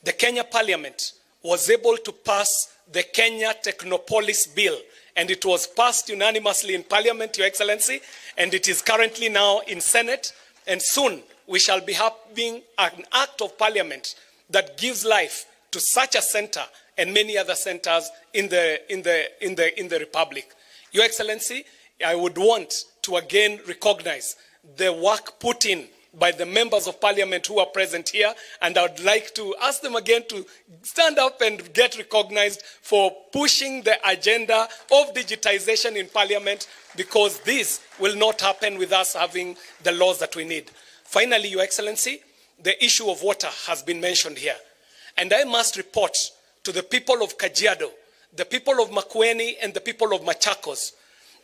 the Kenya Parliament was able to pass the Kenya Technopolis Bill. And it was passed unanimously in Parliament, Your Excellency, and it is currently now in Senate. And soon we shall be having an act of Parliament that gives life to such a center and many other centers in the Republic. Your Excellency, I would want to again recognize the work put in by the members of Parliament who are present here, and I would like to ask them again to stand up and get recognized for pushing the agenda of digitization in Parliament, because this will not happen with us having the laws that we need. Finally, Your Excellency, the issue of water has been mentioned here. And I must report to the people of Kajiado, the people of Makueni, and the people of Machakos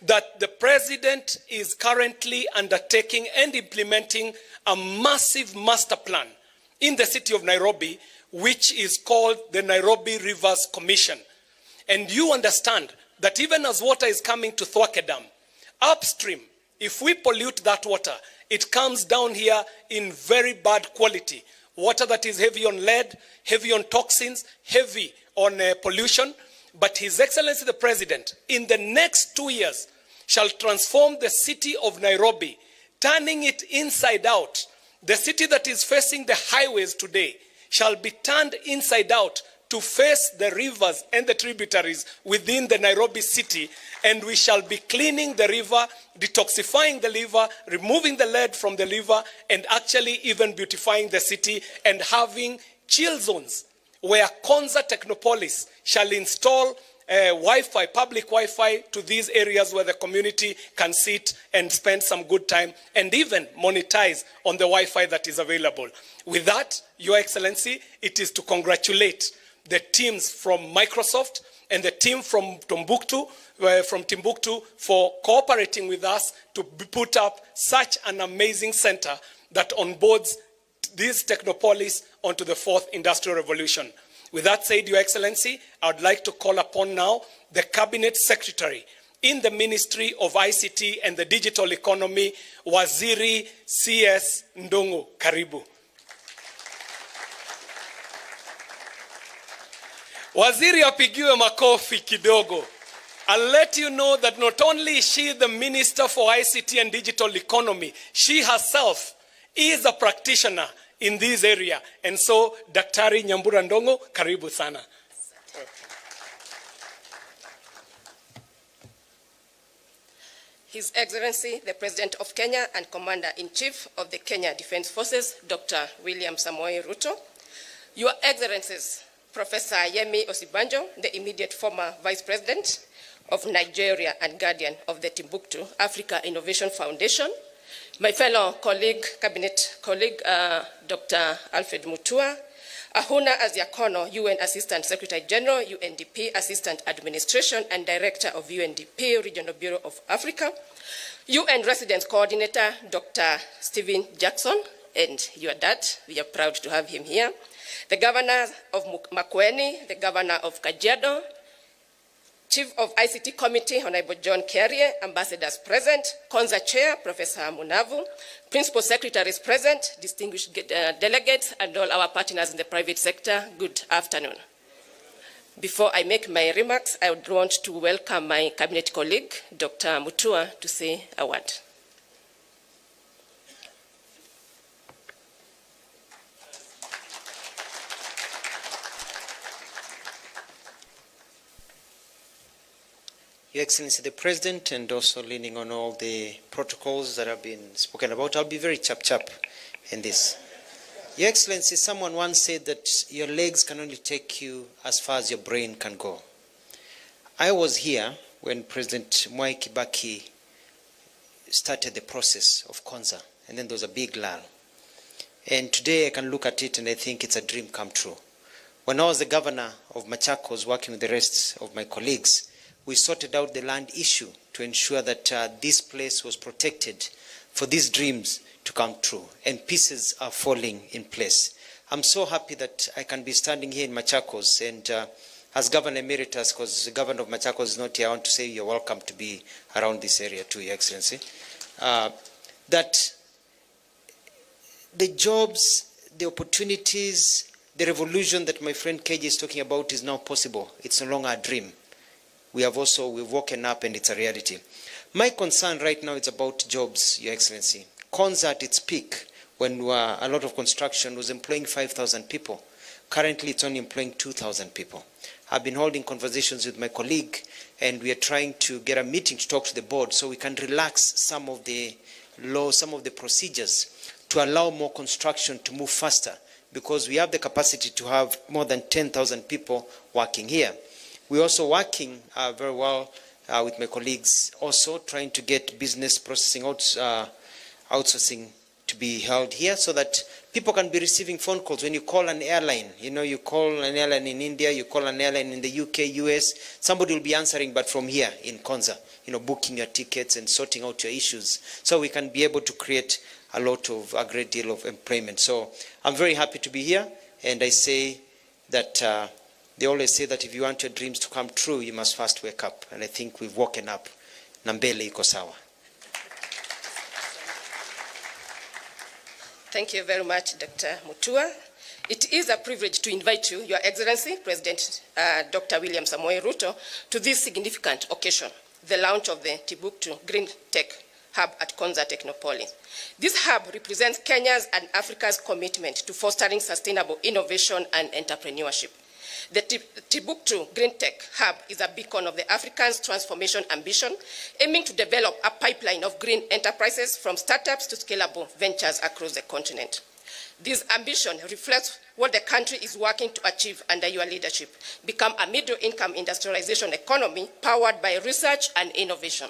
that the President is currently undertaking and implementing a massive master plan in the city of Nairobi, which is called the Nairobi Rivers Commission. And you understand that even as water is coming to Thwake Dam, upstream, if we pollute that water, it comes down here in very bad quality. Water that is heavy on lead, heavy on toxins, heavy on pollution. But His Excellency the President, in the next 2 years, shall transform the city of Nairobi, turning it inside out. The city that is facing the highways today shall be turned inside out to face the rivers and the tributaries within the Nairobi city, and we shall be cleaning the river, detoxifying the river, removing the lead from the river, and actually even beautifying the city and having chill zones where Konza Technopolis shall install Wi-Fi, public Wi-Fi to these areas where the community can sit and spend some good time and even monetize on the Wi-Fi that is available. With that, Your Excellency, it is to congratulate the teams from Microsoft and the team from Timbuktu for cooperating with us to put up such an amazing center that onboards this Technopolis onto the 4th Industrial Revolution. With that said, Your Excellency, I would like to call upon now the Cabinet Secretary in the Ministry of ICT and the Digital Economy, Waziri CS Ndungu. Karibu. Waziri apigiwe makofi kidogo. I'll let you know that not only is she the Minister for ICT and Digital Economy, she herself is a practitioner in this area. And so, Daktari Nyambura Ndongo, karibu sana. His Excellency, the President of Kenya and Commander-in-Chief of the Kenya Defense Forces, Dr. William Samoei Ruto, Your Excellencies, Professor Yemi Osibanjo, the immediate former Vice President of Nigeria and guardian of the Timbuktu Africa Innovation Foundation, my fellow colleague, cabinet colleague, Dr. Alfred Mutua, Ahuna Aziakono, UN Assistant Secretary General, UNDP Assistant Administration and Director of UNDP Regional Bureau of Africa, UN Residence Coordinator, Dr. Stephen Jackson, and your dad, we are proud to have him here, the Governor of Makueni, the Governor of Kajiado, Chief of ICT Committee, Honorable John Carrier, Ambassadors present, Konza Chair, Professor Munavu, Principal Secretaries present, distinguished delegates, and all our partners in the private sector, good afternoon. Before I make my remarks, I would want to welcome my cabinet colleague, Dr. Mutua, to say a word. Your Excellency the President, and also leaning on all the protocols that have been spoken about, I'll be very chap-chap in this. Your Excellency, someone once said that your legs can only take you as far as your brain can go. I was here when President Mwai Kibaki started the process of Konza, and then there was a big lull. And today I can look at it and I think it's a dream come true. When I was the governor of Machakos, working with the rest of my colleagues, we sorted out the land issue to ensure that this place was protected for these dreams to come true, and pieces are falling in place. I'm so happy that I can be standing here in Machakos, and as Governor Emeritus, because the Governor of Machakos is not here, I want to say you're welcome to be around this area too, Your Excellency. That the jobs, the opportunities, the revolution that my friend KJ is talking about is now possible. It's no longer a dream. We've woken up and it's a reality. My concern right now is about jobs, Your Excellency. Konza at its peak, when a lot of construction was employing 5,000 people. Currently, it's only employing 2,000 people. I've been holding conversations with my colleague, and we are trying to get a meeting to talk to the board so we can relax some of the laws, some of the procedures to allow more construction to move faster, because we have the capacity to have more than 10,000 people working here. We're also working very well with my colleagues, also trying to get business processing outsourcing to be held here so that people can be receiving phone calls. When you call an airline, you call an airline in India, you call an airline in the UK, US, somebody will be answering, but from here in Konza, booking your tickets and sorting out your issues. So we can be able to create a great deal of employment. So I'm very happy to be here, and I say that they always say that if you want your dreams to come true, you must first wake up. And I think we've woken up. Nambele iko sawa. Thank you very much, Dr. Mutua. It is a privilege to invite you, Your Excellency, President Dr. William Samoei Ruto, to this significant occasion, the launch of the Timbuktu greentech hub at Konza Technopolis. This hub represents Kenya's and Africa's commitment to fostering sustainable innovation and entrepreneurship. The Timbuktu greentech hub is a beacon of the African's transformation ambition, aiming to develop a pipeline of green enterprises from startups to scalable ventures across the continent. This ambition reflects what the country is working to achieve under your leadership, become a middle-income industrialization economy powered by research and innovation.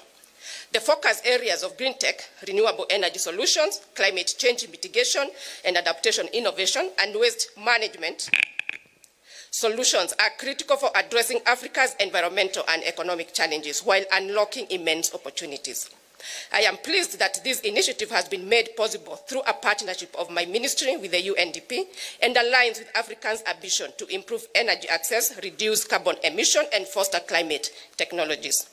The focus areas of greentech, renewable energy solutions, climate change mitigation and adaptation innovation, and waste management solutions are critical for addressing Africa's environmental and economic challenges while unlocking immense opportunities. I am pleased that this initiative has been made possible through a partnership of my ministry with the UNDP and aligns with Africans' ambition to improve energy access, reduce carbon emission, and foster climate technologies.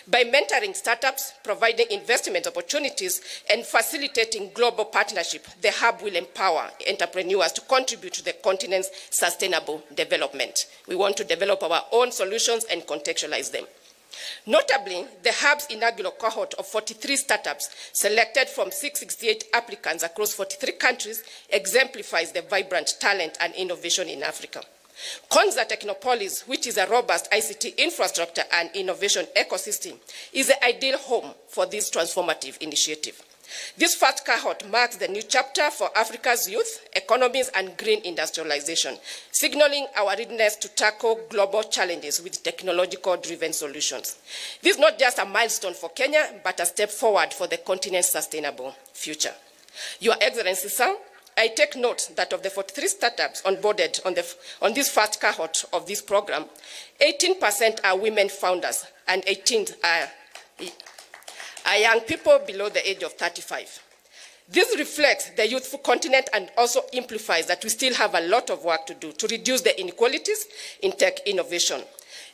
By mentoring startups, providing investment opportunities, and facilitating global partnership, the hub will empower entrepreneurs to contribute to the continent's sustainable development. We want to develop our own solutions and contextualize them. Notably, the hub's inaugural cohort of 43 startups selected from 668 applicants across 43 countries exemplifies the vibrant talent and innovation in Africa. Konza Technopolis, which is a robust ICT infrastructure and innovation ecosystem, is the ideal home for this transformative initiative. This first cohort marks the new chapter for Africa's youth, economies, and green industrialization, signaling our readiness to tackle global challenges with technological-driven solutions. This is not just a milestone for Kenya, but a step forward for the continent's sustainable future. Your Excellency, sir, I take note that of the 43 startups onboarded on this first cohort of this program, 18% are women founders and 18 are young people below the age of 35. This reflects the youthful continent and also amplifies that we still have a lot of work to do to reduce the inequalities in tech innovation.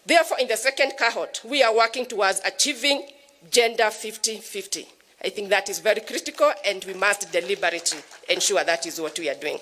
Therefore, in the second cohort, we are working towards achieving gender 50-50. I think that is very critical, and we must deliberately ensure that is what we are doing.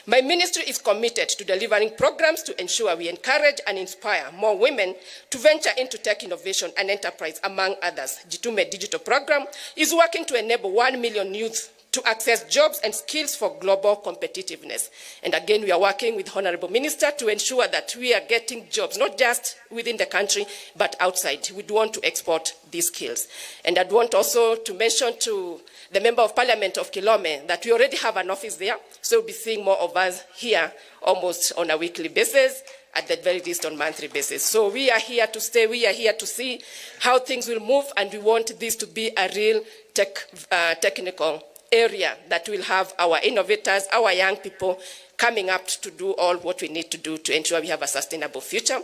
My ministry is committed to delivering programs to ensure we encourage and inspire more women to venture into tech innovation and enterprise, among others. Jitume Digital Program is working to enable 1 million youth to access jobs and skills for global competitiveness. And again, we are working with Honorable Minister to ensure that we are getting jobs, not just within the country, but outside. We do want to export these skills. And I'd want also to mention to the Member of Parliament of Kilome that we already have an office there, so we'll be seeing more of us here almost on a weekly basis, at the very least on monthly basis. So we are here to stay, we are here to see how things will move, and we want this to be a real technical area that will have our innovators, our young people coming up to do all what we need to do to ensure we have a sustainable future.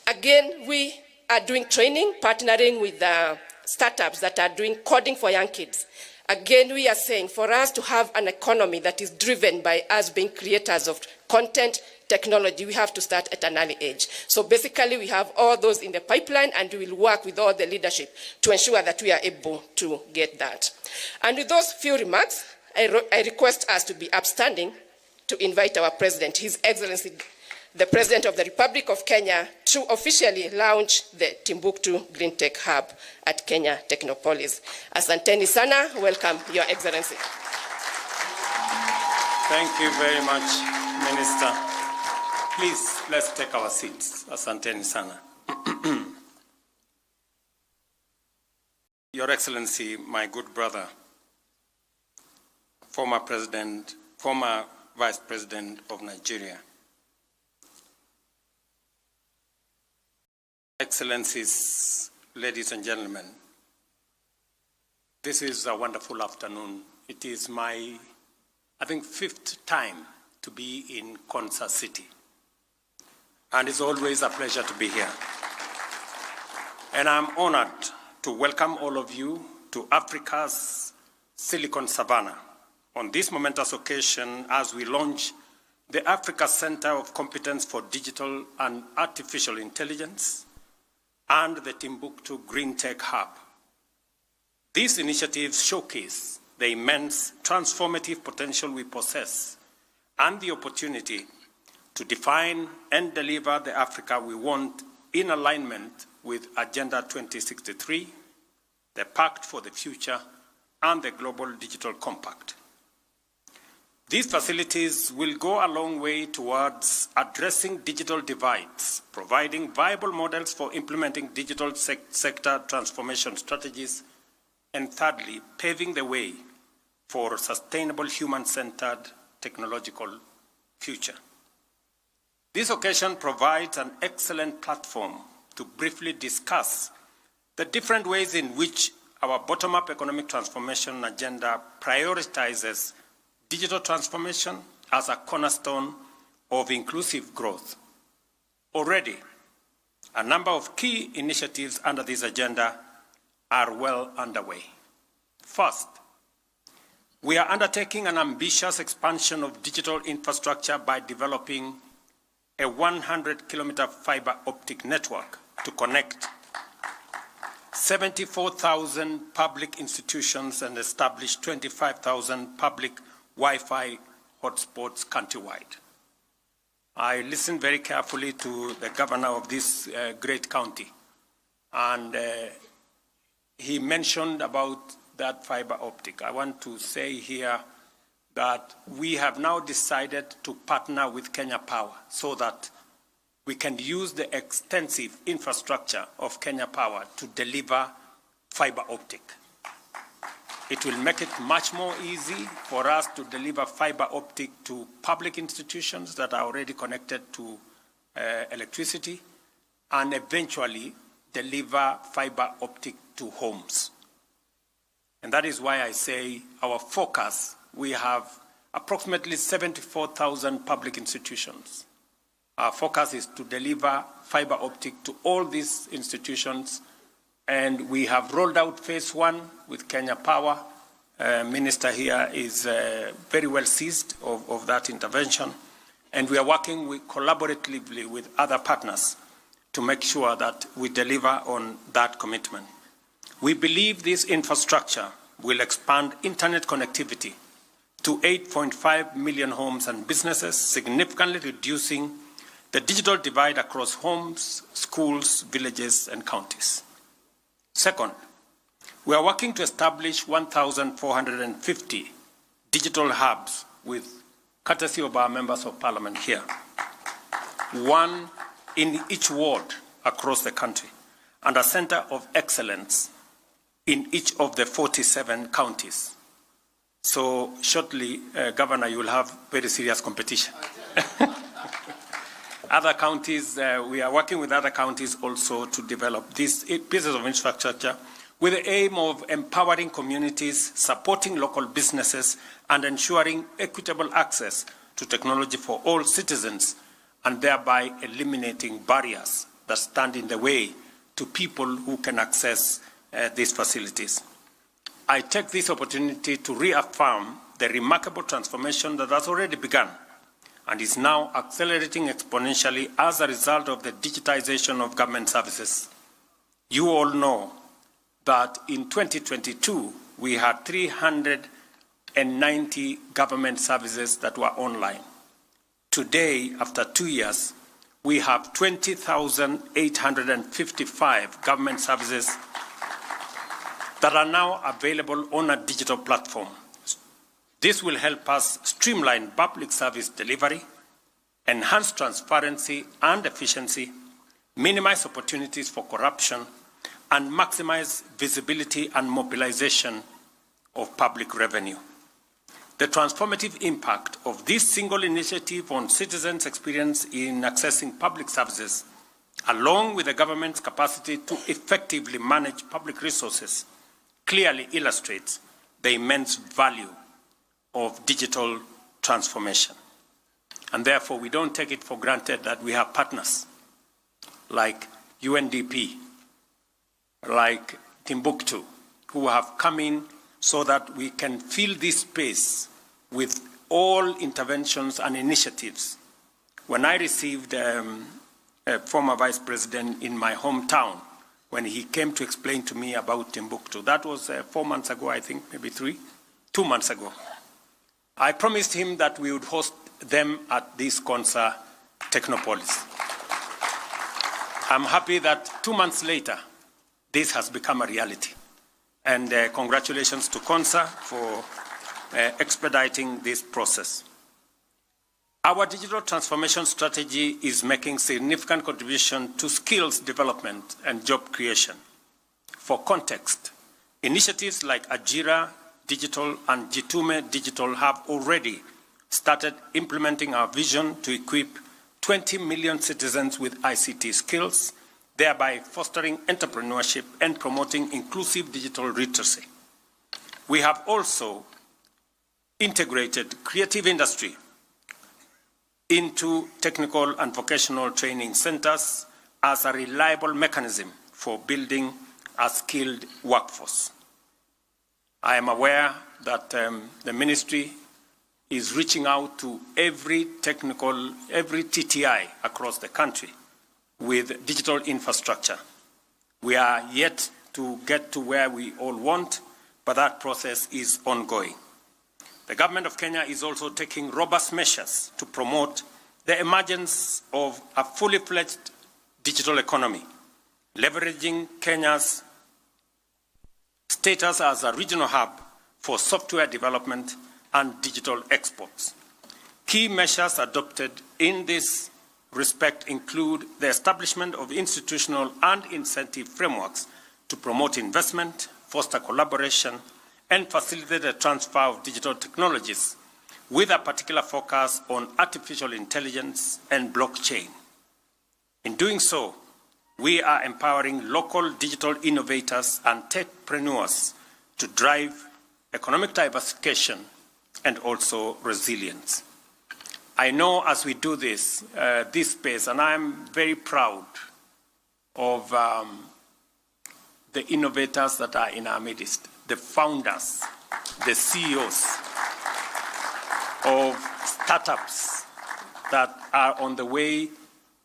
Again, we are doing training, partnering with startups that are doing coding for young kids. Again, we are saying for us to have an economy that is driven by us being creators of content, technology, we have to start at an early age. So basically, we have all those in the pipeline, and we will work with all the leadership to ensure that we are able to get that. And with those few remarks, I request us to be upstanding to invite our President, His Excellency, the President of the Republic of Kenya, to officially launch the Timbuktu Greentech Hub at Kenya Technopolis. Asanteni sana. Welcome, Your Excellency. Thank you very much, Minister. Please, let's take our seats. Asanteni sana. Your Excellency, my good brother, former Vice President of Nigeria, Excellencies, ladies and gentlemen, this is a wonderful afternoon. It is my, I think, 5th time to be in Konza City. And it's always a pleasure to be here. And I'm honored to welcome all of you to Africa's Silicon Savannah on this momentous occasion as we launch the Africa Center of Competence for Digital and Artificial Intelligence and the Timbuktu Greentech Hub. These initiatives showcase the immense transformative potential we possess and the opportunity to define and deliver the Africa we want in alignment with Agenda 2063, the Pact for the Future, and the Global Digital Compact. These facilities will go a long way towards addressing digital divides, providing viable models for implementing digital sector transformation strategies, and thirdly, paving the way for a sustainable human-centered technological future. This occasion provides an excellent platform to briefly discuss the different ways in which our bottom-up economic transformation agenda prioritizes digital transformation as a cornerstone of inclusive growth. Already, a number of key initiatives under this agenda are well underway. First, we are undertaking an ambitious expansion of digital infrastructure by developing a 100-kilometer fiber optic network to connect 74,000 public institutions and established 25,000 public Wi-Fi hotspots countrywide. I listened very carefully to the governor of this great county, and he mentioned about that fiber optic. I want to say here that we have now decided to partner with Kenya Power so that we can use the extensive infrastructure of Kenya Power to deliver fiber optic. It will make it much more easy for us to deliver fiber optic to public institutions that are already connected to electricity, and eventually deliver fiber optic to homes. And that is why I say our focus, we have approximately 74,000 public institutions. Our focus is to deliver fiber optic to all these institutions, and we have rolled out phase 1 with Kenya Power. Minister here is very well seized of that intervention, and we are working collaboratively with other partners to make sure that we deliver on that commitment. We believe this infrastructure will expand internet connectivity to 8.5 million homes and businesses, significantly reducing the digital divide across homes, schools, villages, and counties. Second, we are working to establish 1,450 digital hubs with courtesy of our members of parliament here, one in each ward across the country, and a center of excellence in each of the 47 counties. So shortly, Governor, you will have very serious competition. Other counties, we are working with other counties also to develop these pieces of infrastructure with the aim of empowering communities, supporting local businesses, and ensuring equitable access to technology for all citizens, and thereby eliminating barriers that stand in the way to people who can access these facilities. I take this opportunity to reaffirm the remarkable transformation that has already begun and is now accelerating exponentially as a result of the digitization of government services. You all know that in 2022, we had 390 government services that were online. Today, after 2 years, we have 20,855 government services that are now available on a digital platform. This will help us streamline public service delivery, enhance transparency and efficiency, minimize opportunities for corruption, and maximize visibility and mobilization of public revenue. The transformative impact of this single initiative on citizens' experience in accessing public services, along with the government's capacity to effectively manage public resources, clearly illustrates the immense value of digital transformation. And therefore, we don't take it for granted that we have partners like UNDP, like Timbuktu, who have come in so that we can fill this space with all interventions and initiatives. When I received a former vice president in my hometown, when he came to explain to me about Timbuktu, that was 4 months ago, I think, maybe 2 months ago. I promised him that we would host them at this Konsa Technopolis. I'm happy that 2 months later, this has become a reality. And congratulations to Konsa for expediting this process. Our digital transformation strategy is making significant contribution to skills development and job creation. For context, initiatives like Ajira Digital and Jitume Digital have already started implementing our vision to equip 20 million citizens with ICT skills, thereby fostering entrepreneurship and promoting inclusive digital literacy. We have also integrated creative industry into technical and vocational training centers as a reliable mechanism for building a skilled workforce. I am aware that the ministry is reaching out to every TTI across the country with digital infrastructure. We are yet to get to where we all want, but that process is ongoing. The government of Kenya is also taking robust measures to promote the emergence of a fully fledged digital economy, leveraging Kenya's status as a regional hub for software development and digital exports. Key measures adopted in this respect include the establishment of institutional and incentive frameworks to promote investment, foster collaboration, and facilitate the transfer of digital technologies, with a particular focus on artificial intelligence and blockchain. In doing so, we are empowering local digital innovators and techpreneurs to drive economic diversification and also resilience. I know as we do this space, and I'm very proud of the innovators that are in our midst, the founders, the CEOs of startups that are on the way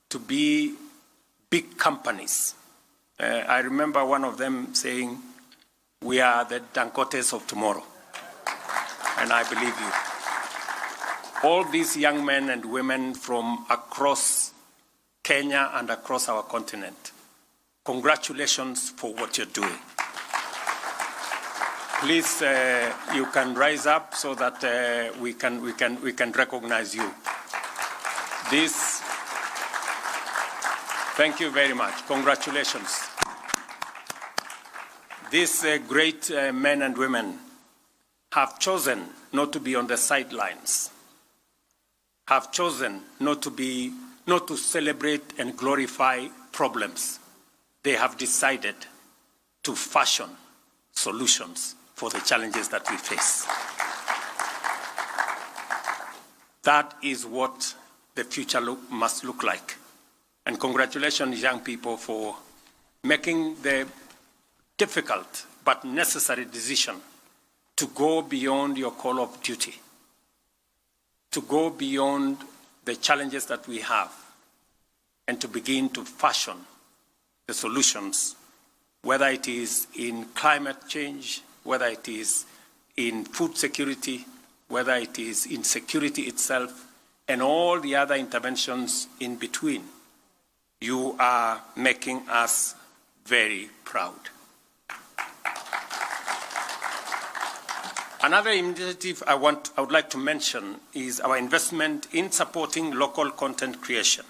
to be big companies. I remember one of them saying, "We are the Dangotes of tomorrow." And I believe you. All these young men and women from across Kenya and across our continent, congratulations for what you're doing. Please, you can rise up so that we can recognize you. Thank you very much. Congratulations. These great men and women have chosen not to be on the sidelines, have chosen not to celebrate and glorify problems. They have decided to fashion solutions for the challenges that we face. That is what the future must look like. And congratulations, young people, for making the difficult but necessary decision to go beyond your call of duty, to go beyond the challenges that we have, and to begin to fashion the solutions, whether it is in climate change, whether it is in food security, whether it is in security itself, and all the other interventions in between. You are making us very proud. Another initiative I would like to mention is our investment in supporting local content creation.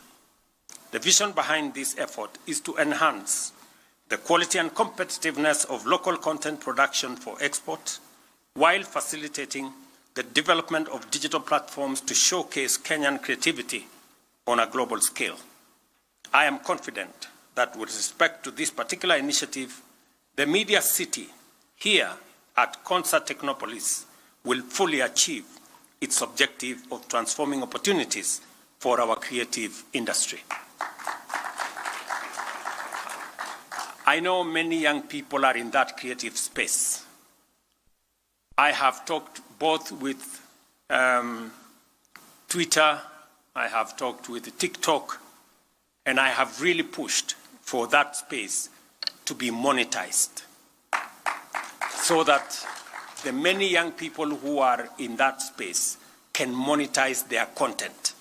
The vision behind this effort is to enhance the quality and competitiveness of local content production for export, while facilitating the development of digital platforms to showcase Kenyan creativity on a global scale. I am confident that with respect to this particular initiative, the Media City here at Concert Technopolis will fully achieve its objective of transforming opportunities for our creative industry. I know many young people are in that creative space. I have talked both with Twitter, I have talked with TikTok, and I have really pushed for that space to be monetized so that the many young people who are in that space can monetize their content.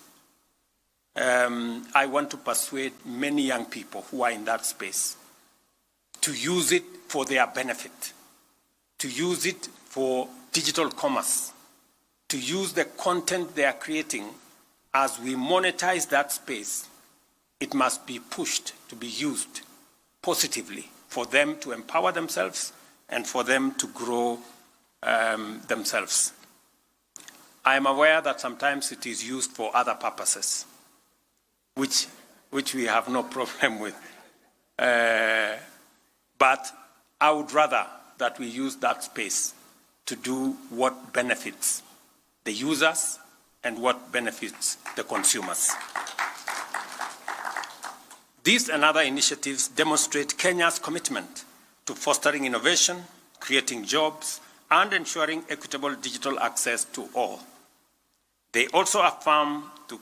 I want to persuade many young people who are in that space to use it for their benefit, to use it for digital commerce, to use the content they are creating. As we monetize that space, it must be pushed to be used positively for them to empower themselves and for them to grow themselves. I am aware that sometimes it is used for other purposes, which we have no problem with. But I would rather that we use that space to do what benefits the users and what benefits the consumers. These and other initiatives demonstrate Kenya's commitment to fostering innovation, creating jobs, and ensuring equitable digital access to all. They also affirm to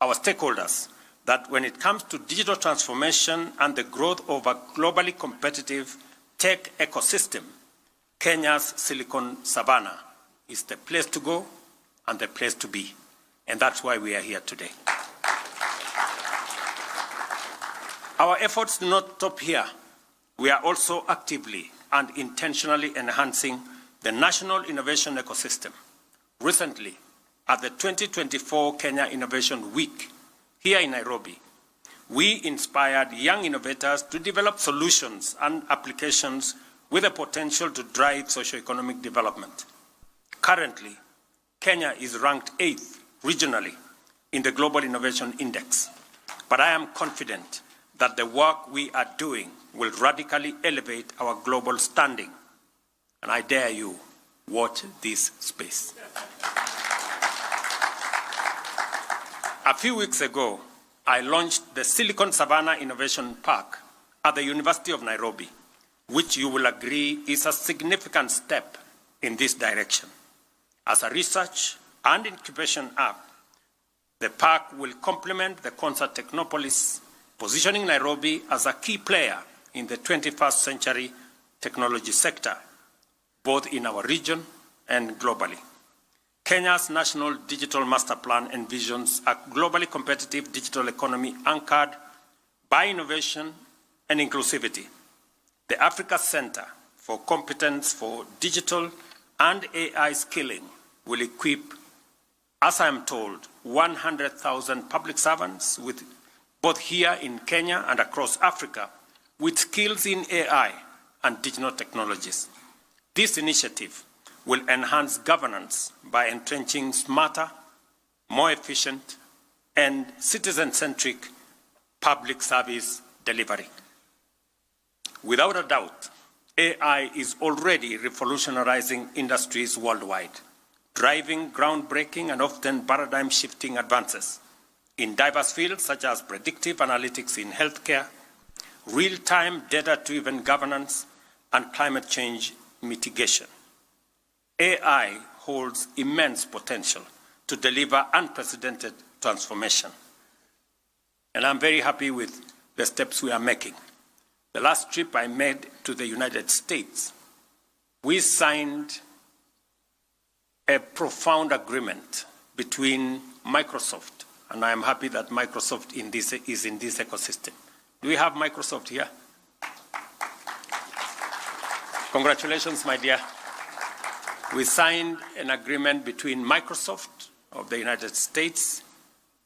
our stakeholders that when it comes to digital transformation and the growth of a globally competitive tech ecosystem, Kenya's Silicon Savannah is the place to go and the place to be. And that's why we are here today. Our efforts do not stop here. We are also actively and intentionally enhancing the national innovation ecosystem. Recently, at the 2024 Kenya Innovation Week here in Nairobi, we inspired young innovators to develop solutions and applications with the potential to drive socioeconomic development. Currently, Kenya is ranked 8th regionally in the Global Innovation Index, but I am confident that the work we are doing will radically elevate our global standing. And I dare you, watch this space. A few weeks ago, I launched the Silicon Savannah Innovation Park at the University of Nairobi, which you will agree is a significant step in this direction. As a research and incubation app, the park will complement the Concert Technopolis, positioning Nairobi as a key player in the 21st century technology sector, both in our region and globally. Kenya's National Digital Master Plan envisions a globally competitive digital economy anchored by innovation and inclusivity. The Africa Center for Competence for Digital and AI Skilling will equip, as I am told, 100,000 public servants with both here in Kenya and across Africa with skills in AI and digital technologies. This initiative will enhance governance by entrenching smarter, more efficient, and citizen-centric public service delivery. Without a doubt, AI is already revolutionizing industries worldwide, driving groundbreaking and often paradigm-shifting advances in diverse fields such as predictive analytics in healthcare, real-time data-driven governance, and climate change mitigation. AI holds immense potential to deliver unprecedented transformation. And I'm very happy with the steps we are making. The last trip I made to the United States, we signed a profound agreement between Microsoft, and I am happy that Microsoft is in this ecosystem. Do we have Microsoft here? Congratulations, my dear. We signed an agreement between Microsoft of the United States,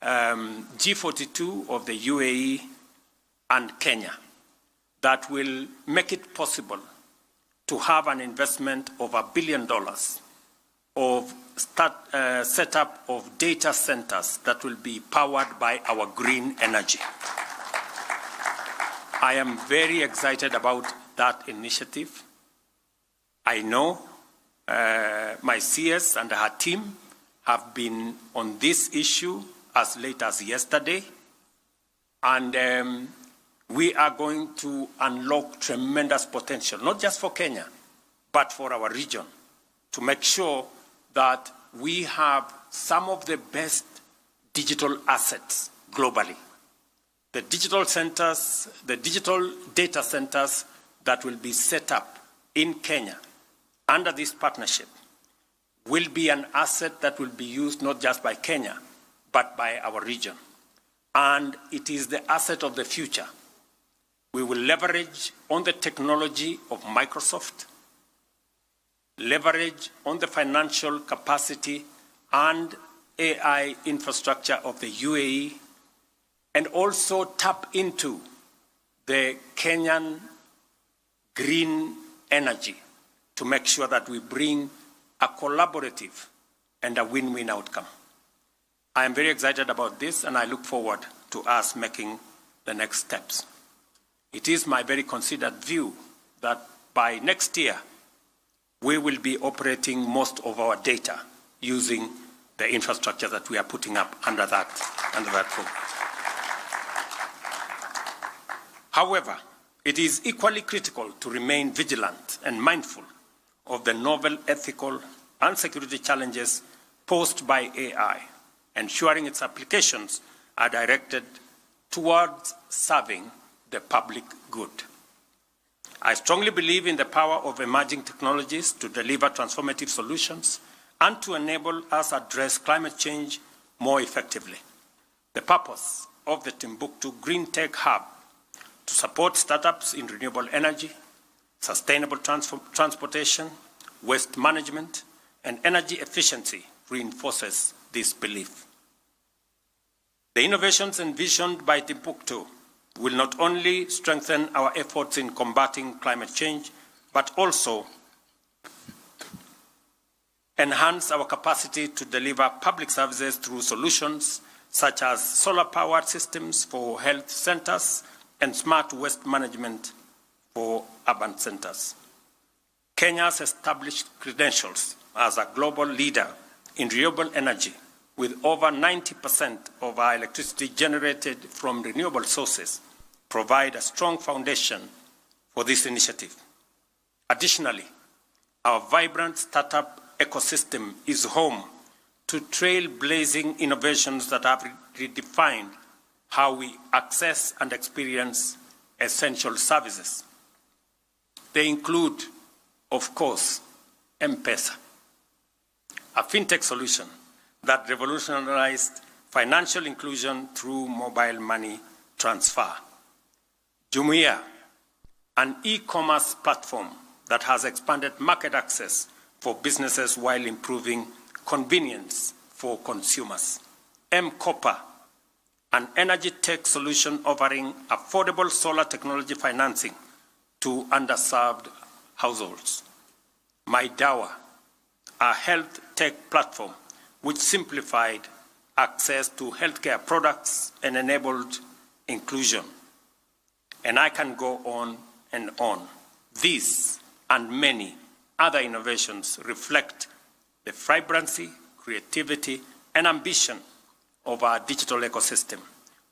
G42 of the UAE, and Kenya that will make it possible to have an investment of $1 billion of setup of data centers that will be powered by our green energy. I am very excited about that initiative. I know my CS and her team have been on this issue as late as yesterday, and we are going to unlock tremendous potential, not just for Kenya, but for our region, to make sure that we have some of the best digital assets globally. The digital centers, the digital data centers that will be set up in Kenya under this partnership will be an asset that will be used not just by Kenya, but by our region. And it is the asset of the future. We will leverage on the technology of Microsoft, leverage on the financial capacity and AI infrastructure of the UAE, and also tap into the Kenyan green energy to make sure that we bring a collaborative and a win-win outcome. I am very excited about this, and I look forward to us making the next steps. It is my very considered view that by next year, we will be operating most of our data using the infrastructure that we are putting up under that program. However, it is equally critical to remain vigilant and mindful of the novel ethical and security challenges posed by AI, ensuring its applications are directed towards serving the public good. I strongly believe in the power of emerging technologies to deliver transformative solutions and to enable us address climate change more effectively. The purpose of the Timbuktu Greentech Hub to support startups in renewable energy, sustainable transportation, waste management, and energy efficiency reinforces this belief. The innovations envisioned by Timbuktu will not only strengthen our efforts in combating climate change, but also enhance our capacity to deliver public services through solutions such as solar-powered systems for health centers and smart waste management for urban centers. Kenya's established credentials as a global leader in renewable energy, with over 90% of our electricity generated from renewable sources, provide a strong foundation for this initiative. Additionally, our vibrant startup ecosystem is home to trailblazing innovations that have redefined how we access and experience essential services. They include, of course, M-Pesa, a fintech solution that revolutionized financial inclusion through mobile money transfer. Jumuiya, an e-commerce platform that has expanded market access for businesses while improving convenience for consumers. M-Copper, an energy tech solution offering affordable solar technology financing to underserved households. MyDawa, a health tech platform which simplified access to healthcare products and enabled inclusion. And I can go on and on. These and many other innovations reflect the vibrancy, creativity, and ambition of our digital ecosystem,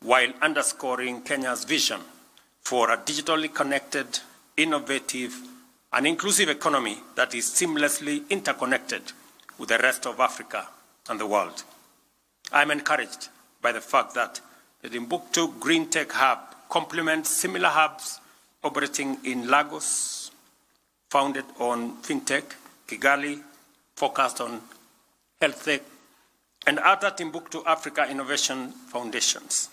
while underscoring Kenya's vision for a digitally connected, innovative, and inclusive economy that is seamlessly interconnected with the rest of Africa and the world. I'm encouraged by the fact that the Timbuktu Greentech Hub complements similar hubs operating in Lagos, founded on fintech, Kigali, focused on health tech, and other Timbuktu Africa Innovation Foundations,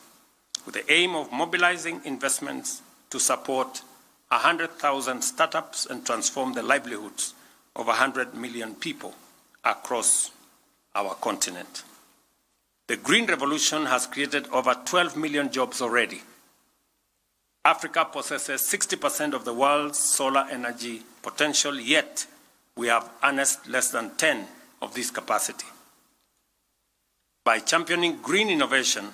with the aim of mobilizing investments to support 100,000 startups and transform the livelihoods of 100 million people across our continent. The Green Revolution has created over 12 million jobs already. Africa possesses 60% of the world's solar energy potential, yet we have harnessed less than 10 of this capacity. By championing green innovation,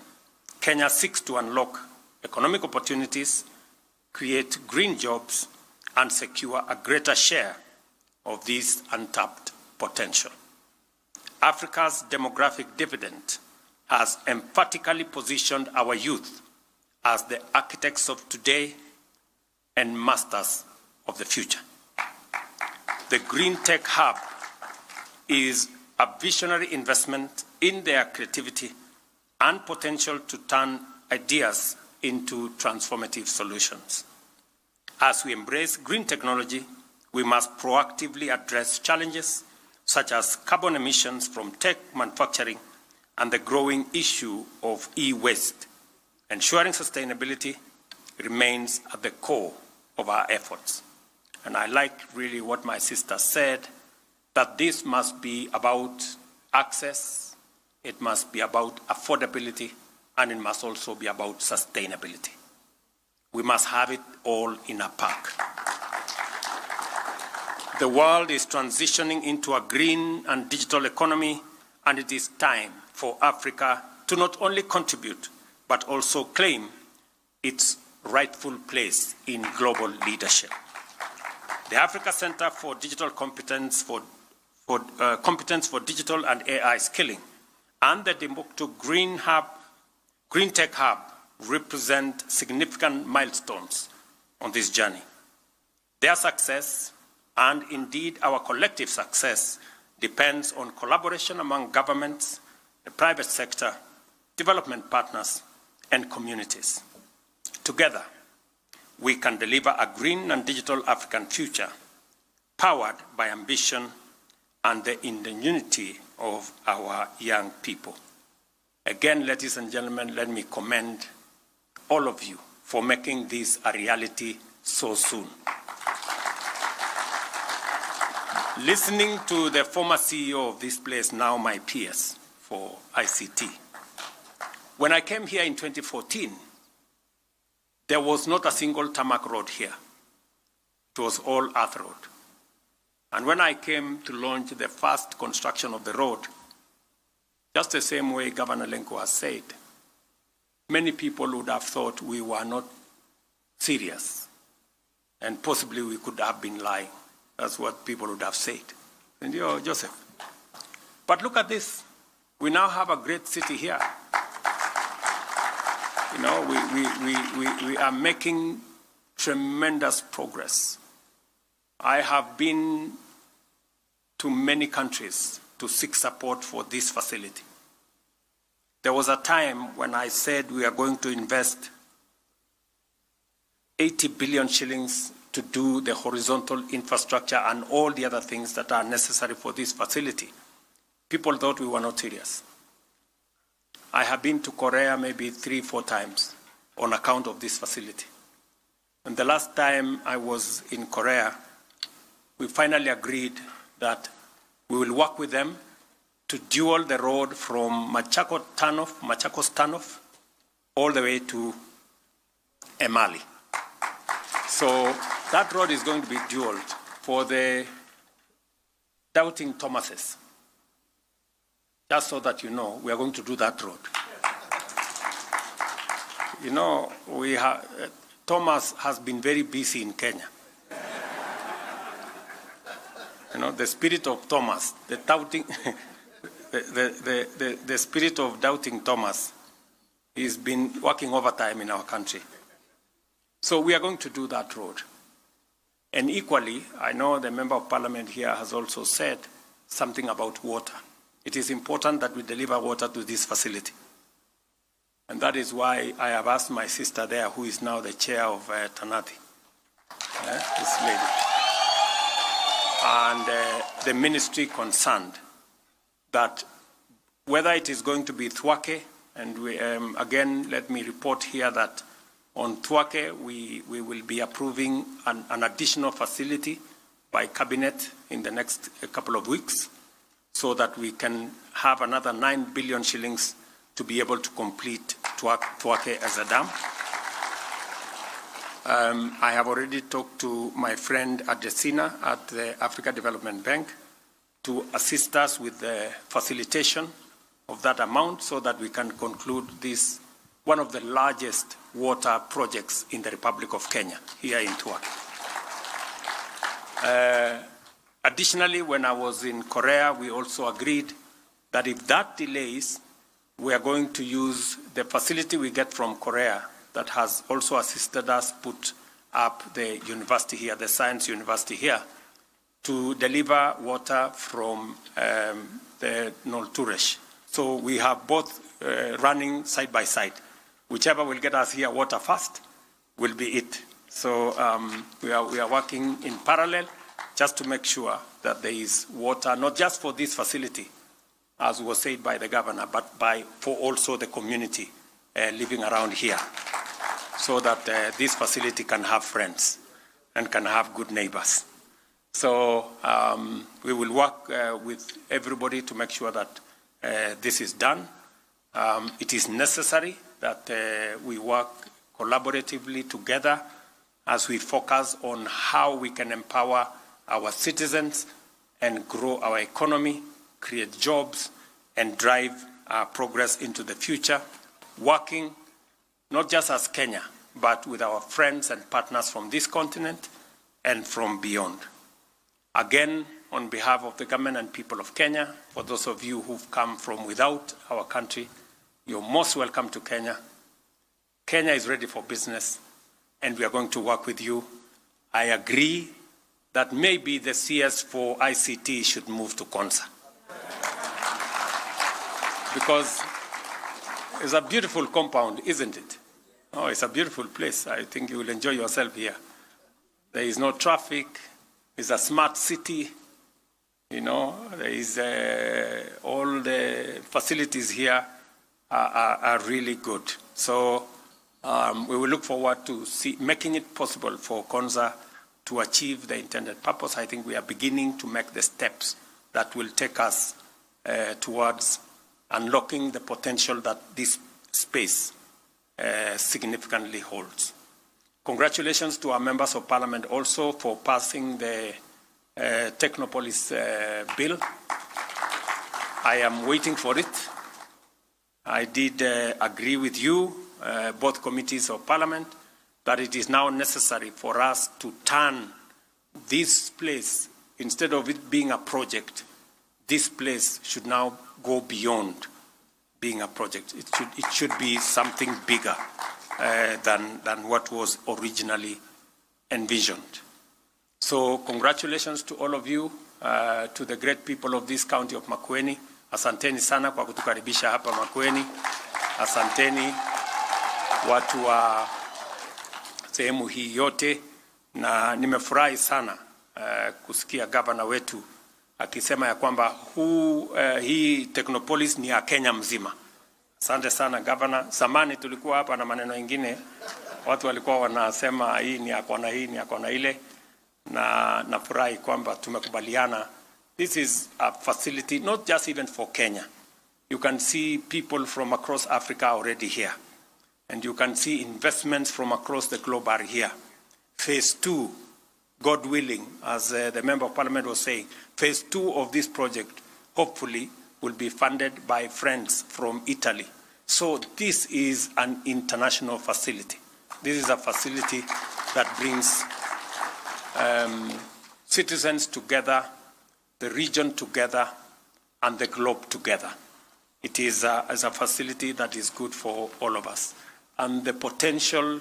Kenya seeks to unlock economic opportunities, create green jobs, and secure a greater share of this untapped potential. Africa's demographic dividend has emphatically positioned our youth as the architects of today and masters of the future. The Greentech Hub is a visionary investment in their creativity and potential to turn ideas into transformative solutions. As we embrace green technology, we must proactively address challenges such as carbon emissions from tech manufacturing and the growing issue of e-waste. Ensuring sustainability remains at the core of our efforts. And I like really what my sister said, that this must be about access, it must be about affordability, and it must also be about sustainability. We must have it all in a pack. The world is transitioning into a green and digital economy, and it is time for Africa to not only contribute, but also claim its rightful place in global leadership. The Africa Center for Digital Competence for Digital and AI Skilling and the Timbuktu Greentech Hub represent significant milestones on this journey. Their success, and indeed our collective success, depends on collaboration among governments, the private sector, development partners, and communities. Together, we can deliver a green and digital African future powered by ambition and the ingenuity of our young people. Again, ladies and gentlemen, let me commend all of you for making this a reality so soon. Listening to the former CEO of this place, now my peers for ICT, when I came here in 2014, there was not a single tarmac road here. It was all earth road. And when I came to launch the first construction of the road, just the same way Governor Lenko has said, many people would have thought we were not serious, and possibly we could have been lying. That's what people would have said. And Joseph. But look at this. We now have a great city here. You know, we are making tremendous progress. I have been to many countries to seek support for this facility. There was a time when I said we are going to invest 80 billion shillings to do the horizontal infrastructure and all the other things that are necessary for this facility. People thought we were not serious. I have been to Korea maybe 3-4 times on account of this facility. And the last time I was in Korea, we finally agreed that we will work with them to dual the road from Machakos Turnoff, all the way to Emali. So that road is going to be dualed for the doubting Thomases. Just so that you know, we are going to do that road. You know, Thomas has been very busy in Kenya. You know, the spirit of Thomas, the doubting, the spirit of doubting Thomas, he's been working overtime in our country. So we are going to do that road. And equally, I know the Member of Parliament here has also said something about water. It is important that we deliver water to this facility. And that is why I have asked my sister there, who is now the chair of Tanati, this lady, and the ministry concerned, that whether it is going to be Thwake, and we, again, let me report here that on Thwake, we will be approving an additional facility by cabinet in the next couple of weeks, so that we can have another 9 billion shillings to be able to complete Thwake as a dam. I have already talked to my friend Adesina at the Africa Development Bank to assist us with the facilitation of that amount so that we can conclude this, one of the largest water projects in the Republic of Kenya, here in Thwake. Additionally, when I was in Korea, we also agreed that if that delays, we are going to use the facility we get from Korea that has also assisted us put up the university here, the science university here, to deliver water from the Nolturesh. So we have both running side by side. Whichever will get us here water first will be it. So we are working in parallel just to make sure that there is water, not just for this facility, as was said by the governor, but for also the community living around here, so that this facility can have friends and can have good neighbors. So we will work with everybody to make sure that this is done. It is necessary that we work collaboratively together as we focus on how we can empower our citizens and grow our economy, create jobs, and drive progress into the future, working not just as Kenya, but with our friends and partners from this continent and from beyond. Again, on behalf of the government and people of Kenya, for those of you who've come from without our country, you're most welcome to Kenya. Kenya is ready for business, and we are going to work with you. I agree that maybe the CS for ICT should move to Konza, because it's a beautiful compound, isn't it? Oh, it's a beautiful place. I think you will enjoy yourself here. There is no traffic. It's a smart city. You know, there is all the facilities here are really good. So we will look forward to making it possible for Konza to achieve the intended purpose. I think we are beginning to make the steps that will take us towards unlocking the potential that this space significantly holds. Congratulations to our members of parliament also for passing the Technopolis bill. I am waiting for it. I did agree with you, both committees of parliament, that it is now necessary for us to turn this place, instead of it being a project, this place should now go beyond being a project. It should be something bigger than what was originally envisioned. So congratulations to all of you, to the great people of this county of Makueni. Asanteni sana kwa kutukaribisha hapa Makueni. Asanteni watu wa sehemu hii yote, na nimefurahi sana kusikia gavana wetu akisema ya kwamba hii Technopolis ni ya Kenya mzima. Asante sana gavana. Zamani tulikuwa hapa na maneno mengine, watu walikuwa wanasema hii ni akona hii ni akona ile, na nafurahi kwamba tumekubaliana. This is a facility not just even for Kenya. You can see people from across Africa already here, and you can see investments from across the globe are here. Phase 2, God willing, as the member of parliament was saying, phase 2 of this project hopefully will be funded by friends from Italy. So this is an international facility. This is a facility that brings citizens together, the region together, and the globe together. It is a facility that is good for all of us. And the potential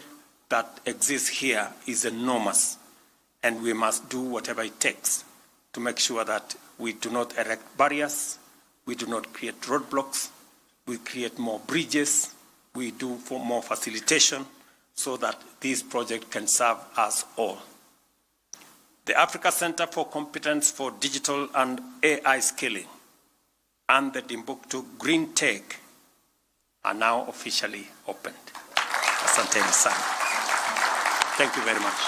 that exists here is enormous. And we must do whatever it takes to make sure that we do not erect barriers, we do not create roadblocks, we create more bridges, we do more facilitation so that this project can serve us all. The Africa Center for Competence for Digital and AI Scaling and the Timbuktu greentech are now officially opened. Asanteni sana. Thank you very much.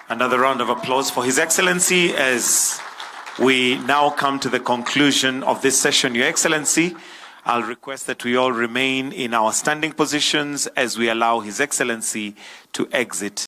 Another round of applause for His Excellency as we now come to the conclusion of this session. Your Excellency, I'll request that we all remain in our standing positions as we allow His Excellency to exit